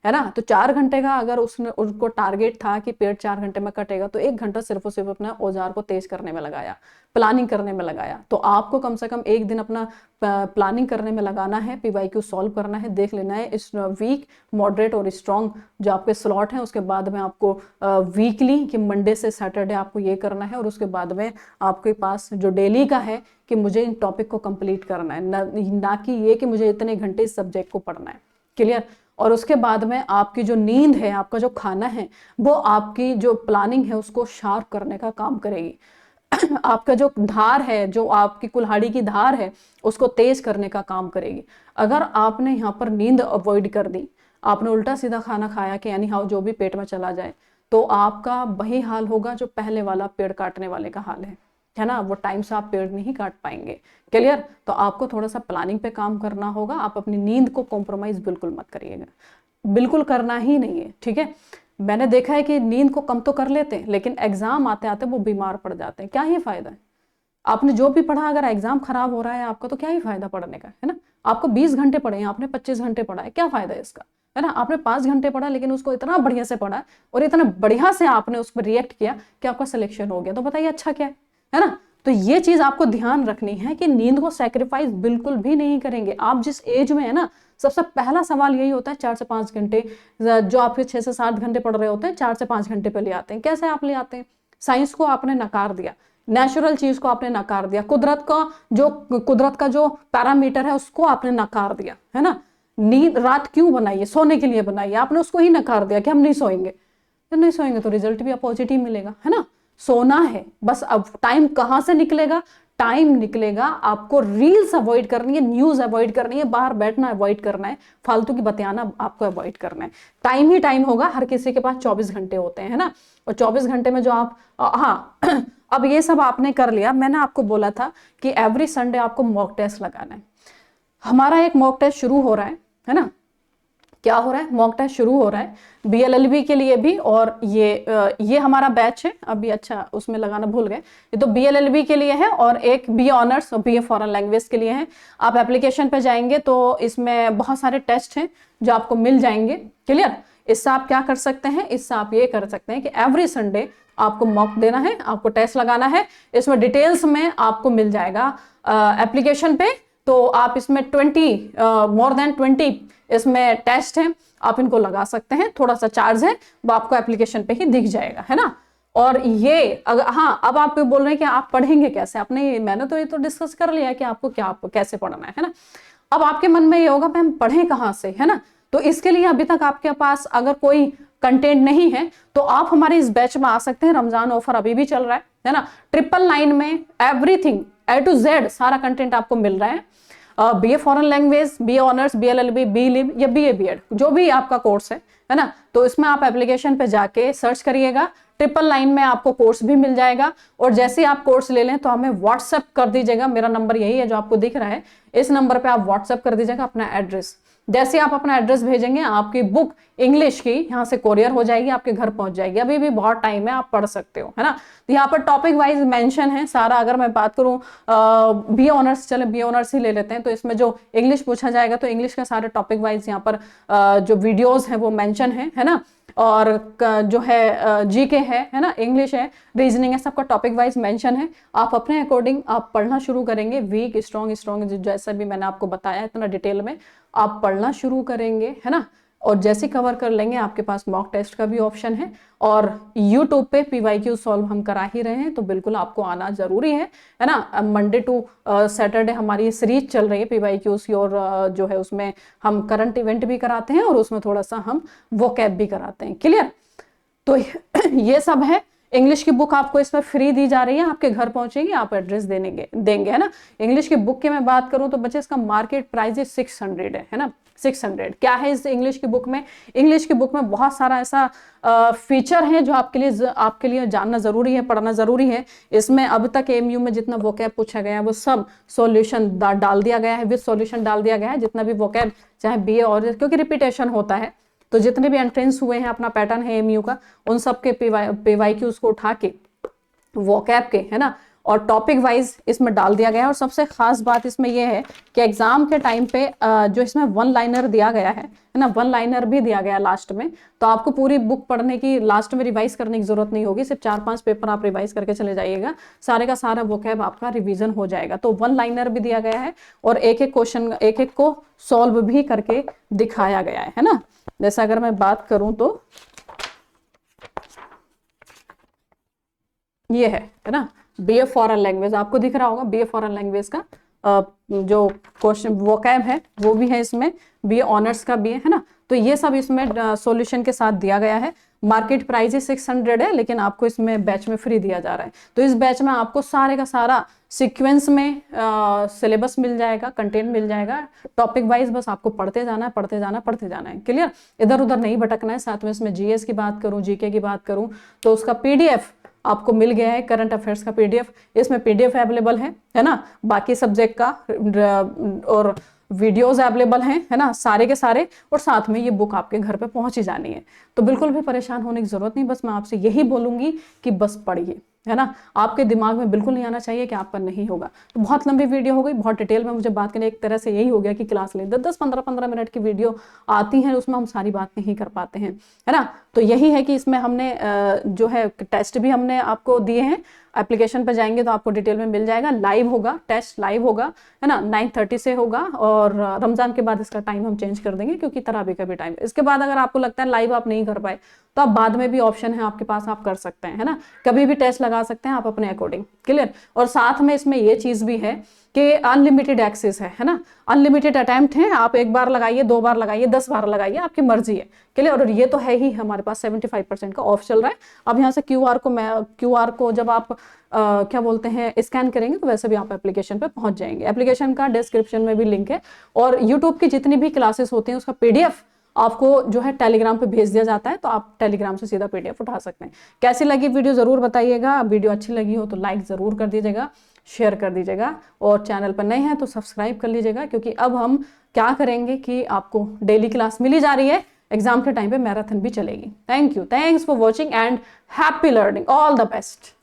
है ना। तो 4 घंटे का अगर उसने उनको टारगेट था कि पेड़ 4 घंटे में कटेगा, तो 1 घंटा सिर्फ और सिर्फ अपना औजार को तेज करने में लगाया, प्लानिंग करने में लगाया। तो आपको कम से कम एक दिन अपना प्लानिंग करने में लगाना है, पीवाईक्यू सॉल्व करना है, देख लेना है इस वीक, मॉडरेट और स्ट्रॉन्ग जो आपके स्लॉट हैं। उसके बाद में आपको वीकली कि मंडे से सैटरडे आपको ये करना है, और उसके बाद में आपके पास जो डेली का है कि मुझे इन टॉपिक को कंप्लीट करना है, ना कि ये कि मुझे इतने घंटे इस सब्जेक्ट को पढ़ना है। क्लियर। और उसके बाद में आपकी जो नींद है, आपका जो खाना है, वो आपकी जो प्लानिंग है उसको शार्प करने का काम करेगी। आपका जो धार है, जो आपकी कुल्हाड़ी की धार है, उसको तेज करने का काम करेगी। अगर आपने यहाँ पर नींद अवॉइड कर दी, आपने उल्टा सीधा खाना खाया कि यानी हाउ जो भी पेट में चला जाए, तो आपका वही हाल होगा जो पहले वाला पेड़ काटने वाले का हाल है ना। वो टाइम से आप पेड़ नहीं काट पाएंगे। क्लियर। तो आपको थोड़ा सा प्लानिंग पे काम करना होगा। आप अपनी नींद को कॉम्प्रोमाइज बिल्कुल मत करिएगा, बिल्कुल करना ही नहीं है। ठीक है। मैंने देखा है कि नींद को कम तो कर लेते हैं, लेकिन एग्जाम आते आते वो बीमार पड़ जाते हैं। क्या ही फायदा है, आपने जो भी पढ़ा अगर एग्जाम खराब हो रहा है आपका, तो क्या ही फायदा पढ़ने का, है ना। आपको 20 घंटे पढ़े हैं, आपने 25 घंटे पढ़ा है, क्या फायदा है इसका, है ना। आपने 5 घंटे पढ़ा, लेकिन उसको इतना बढ़िया से पढ़ा और इतना बढ़िया से आपने उस पर रिएक्ट किया कि आपका सिलेक्शन हो गया, तो बताइए अच्छा क्या है ना। तो ये चीज आपको ध्यान रखनी है कि नींद को सैक्रिफाइस बिल्कुल भी नहीं करेंगे। आप जिस एज में है ना, सबसे पहला सवाल यही होता है 4 से 5 घंटे, जो आपके 6 से 7 घंटे पढ़ रहे होते हैं, 4 से 5 घंटे पे ले आते हैं। कैसे आप ले आते हैं? साइंस को आपने नकार दिया, नेचुरल चीज को आपने नकार दिया, कुदरत का जो पैरामीटर है उसको आपने नकार दिया, है ना। नींद रात क्यों बनाई है? सोने के लिए बनाई है, आपने उसको ही नकार दिया कि हम नहीं सोएंगे। तो नहीं सोएंगे तो रिजल्ट भी पॉजिटिव मिलेगा, है ना। सोना है बस। अब टाइम कहां से निकलेगा? टाइम निकलेगा, आपको रील्स अवॉइड करनी है, न्यूज अवॉइड करनी है, बाहर बैठना अवॉइड करना है, फालतू की बतियाना आपको अवॉइड करना है। टाइम ही टाइम होगा, हर किसी के पास 24 घंटे होते हैं, है ना। और 24 घंटे में जो आप हाँ अब ये सब आपने कर लिया। मैंने आपको बोला था कि एवरी संडे आपको मॉक टेस्ट लगाना है। हमारा एक मॉक टेस्ट शुरू हो रहा है ना। क्या हो रहा है? मॉक टेस्ट शुरू हो रहा है बीएलएलबी के लिए भी, और ये हमारा बैच है अभी। अच्छा, उसमें लगाना भूल गए, ये तो बीएलएलबी के लिए है और एक बीए ऑनर्स और बीए फॉरेन लैंग्वेज के लिए है। आप एप्लीकेशन पे जाएंगे तो इसमें बहुत सारे टेस्ट हैं जो आपको मिल जाएंगे। क्लियर। इससे आप क्या कर सकते हैं? इससे आप ये कर सकते हैं कि एवरी संडे आपको मॉक देना है, आपको टेस्ट लगाना है। इसमें डिटेल्स में आपको मिल जाएगा एप्लीकेशन पे। तो आप इसमें मोर देन 20 इसमें टेस्ट है, आप इनको लगा सकते हैं। थोड़ा सा चार्ज है, वो आपको एप्लीकेशन पे ही दिख जाएगा, है ना। और ये हाँ, अब आप बोल रहे हैं कि आप पढ़ेंगे कैसे? मैंने तो ये तो डिस्कस कर लिया कि आपको कैसे पढ़ना है ना। अब आपके मन में ये होगा हम पढ़ें कहाँ से, है ना। तो इसके लिए अभी तक आपके पास अगर कोई कंटेंट नहीं है तो आप हमारे इस बैच में आ सकते हैं। रमजान ऑफर अभी भी चल रहा है ना। 999 में एवरीथिंग A to Z सारा कंटेंट आपको मिल रहा है। BA foreign language, BA honours, BLLB, BLib या बीए बीएड, जो भी आपका कोर्स है ना। तो इसमें आप एप्लीकेशन पे जाके सर्च करिएगा, 999 में आपको कोर्स भी मिल जाएगा। और जैसे ही आप कोर्स ले लें तो हमें व्हाट्सएप कर दीजिएगा। मेरा नंबर यही है जो आपको दिख रहा है, इस नंबर पे आप व्हाट्सएप कर दीजिएगा अपना एड्रेस। जैसे आप अपना एड्रेस भेजेंगे, आपकी बुक इंग्लिश की यहाँ से कोरियर हो जाएगी, आपके घर पहुंच जाएगी। अभी भी बहुत टाइम है, आप पढ़ सकते हो, है ना। तो यहाँ पर टॉपिक वाइज मेंशन है सारा। अगर मैं बात करूँ बीए ऑनर्स, चले बीए ऑनर्स ही ले लेते हैं, तो इसमें जो इंग्लिश पूछा जाएगा तो इंग्लिश के सारे टॉपिक वाइज यहाँ पर जो वीडियोज है वो मेंशन है ना। और जो है जीके है ना, इंग्लिश है, रीजनिंग है, सबका टॉपिक वाइज मेंशन है। आप अपने अकॉर्डिंग आप पढ़ना शुरू करेंगे। वीक, स्ट्रॉन्ग जैसा भी मैंने आपको बताया इतना डिटेल में आप पढ़ना शुरू करेंगे, है ना। और जैसे कवर कर लेंगे, आपके पास मॉक टेस्ट का भी ऑप्शन है। और यूट्यूब पे पीवाईक्यू सॉल्व हम करा ही रहे हैं, तो बिल्कुल आपको आना जरूरी है ना। मंडे टू सैटरडे हमारी सीरीज चल रही है पीवाईक्यूज की, और जो है उसमें हम करंट इवेंट भी कराते हैं और उसमें थोड़ा सा हम वोकैब भी कराते हैं। क्लियर। तो ये सब है। इंग्लिश की बुक आपको इसमें फ्री दी जा रही है, आपके घर पहुंचेगी, आप एड्रेस देंगे, है ना। इंग्लिश की बुक की मैं बात करूं तो बच्चे इसका मार्केट प्राइस 600 है ना। 600 क्या है इस इंग्लिश की बुक में? इंग्लिश की बुक में बहुत सारा ऐसा फीचर है जो आपके लिए जानना जरूरी है, पढ़ना जरूरी है। इसमें अब तक एमयू में जितना वोकैब पूछा गया है वो सब सॉल्यूशन डाल दिया गया है, विद सॉल्यूशन डाल दिया गया है। जितना भी वोकैब चाहे बीए और, क्योंकि रिपीटेशन होता है, तो जितने भी एंट्रेंस हुए हैं, अपना पैटर्न है एमयू का, उन सब के पीवाईक्यूज को उठा के वोकैब के, है ना, और टॉपिक वाइज इसमें डाल दिया गया है। और सबसे खास बात इसमें यह है कि एग्जाम के टाइम पे जो इसमें वन लाइनर दिया गया है ना, वन लाइनर भी दिया गया लास्ट में, तो आपको पूरी बुक पढ़ने की, लास्ट में रिवाइज करने की जरूरत नहीं होगी। सिर्फ 4-5 पेपर आप रिवाइज करके चले जाइएगा, सारे का सारा वोकैब आपका रिवीजन हो जाएगा। तो वन लाइनर भी दिया गया है और एक एक क्वेश्चन, एक एक को सॉल्व भी करके दिखाया गया है ना। जैसा अगर मैं बात करूं तो ये है ना, बीए फॉरेन लैंग्वेज, आपको दिख रहा होगा बीए फॉरेन लैंग्वेज का जो क्वेश्चन वोकैब है वो भी है इसमें, बीए ऑनर्स का भी है ना। तो ये सब इसमें सॉल्यूशन के साथ दिया गया है। मार्केट प्राइस 600 है, लेकिन आपको इसमें बैच में फ्री दिया जा रहा है। तो इस बैच में आपको सारे का सारा सीक्वेंस में सिलेबस मिल जाएगा, कंटेंट मिल जाएगा, टॉपिक वाइज बस आपको पढ़ते जाना है, पढ़ते जाना, पढ़ते जाना है। क्लियर, इधर उधर नहीं भटकना है। साथ में इसमें जीएस की बात करूं, जीके की बात करूं, तो उसका पीडीएफ आपको मिल गया है, करंट अफेयर्स का पीडीएफ, इसमें पीडीएफ अवेलेबल है ना। बाकी सब्जेक्ट का और वीडियोस अवेलेबल हैं, है ना, सारे के सारे। और साथ में ये बुक आपके घर पे पहुंच ही जानी है। तो बिल्कुल भी परेशान होने की जरूरत नहीं, बस मैं आपसे यही बोलूंगी कि बस पढ़िए, है ना। आपके दिमाग में बिल्कुल नहीं आना चाहिए कि आपका नहीं होगा। तो बहुत लंबी वीडियो हो गई, बहुत डिटेल में मुझे बात करने, एक तरह से यही हो गया कि क्लास ले 10-10, 15-15 मिनट की वीडियो आती है, उसमें हम सारी बात नहीं कर पाते हैं, है ना। तो यही है कि इसमें हमने जो है टेस्ट भी हमने आपको दिए हैं। एप्लीकेशन पर जाएंगे तो आपको डिटेल में मिल जाएगा, लाइव होगा, टेस्ट लाइव होगा, है ना, 9:30 से होगा। और रमजान के बाद इसका टाइम हम चेंज कर देंगे, क्योंकि तरावी का भी टाइम। इसके बाद अगर आपको लगता है लाइव आप नहीं कर पाए, तो आप बाद में भी ऑप्शन है आपके पास, आप कर सकते हैं, है ना, कभी भी टेस्ट लगा सकते हैं आप अपने अकॉर्डिंग। क्लियर। और साथ में इसमें ये चीज भी है कि अनलिमिटेड एक्सेस है ना, अनलिमिटेड अटेम्प्ट है। आप एक बार लगाइए, 2 बार लगाइए, 10 बार लगाइए, आपकी मर्जी है। क्लियर। और ये तो है ही, हमारे पास 75% का ऑफ चल रहा है। अब यहाँ से क्यूआर को जब आप क्या बोलते हैं स्कैन करेंगे, तो वैसे भी आप एप्लीकेशन पे पहुंच जाएंगे। एप्लीकेशन का डिस्क्रिप्शन में भी लिंक है। और यूट्यूब की जितनी भी क्लासेस होती हैं उसका पीडीएफ आपको जो है टेलीग्राम पे भेज दिया जाता है, तो आप टेलीग्राम से सीधा पीडीएफ उठा सकते हैं। कैसी लगी वीडियो जरूर बताइएगा। वीडियो अच्छी लगी हो तो लाइक जरूर कर दीजिएगा, शेयर कर दीजिएगा, और चैनल पर नए हैं तो सब्सक्राइब कर लीजिएगा। क्योंकि अब हम क्या करेंगे कि आपको डेली क्लास मिली जा रही है, एग्जाम के टाइम पे मैराथन भी चलेगी। Thank you, thanks for watching and happy learning, all the best.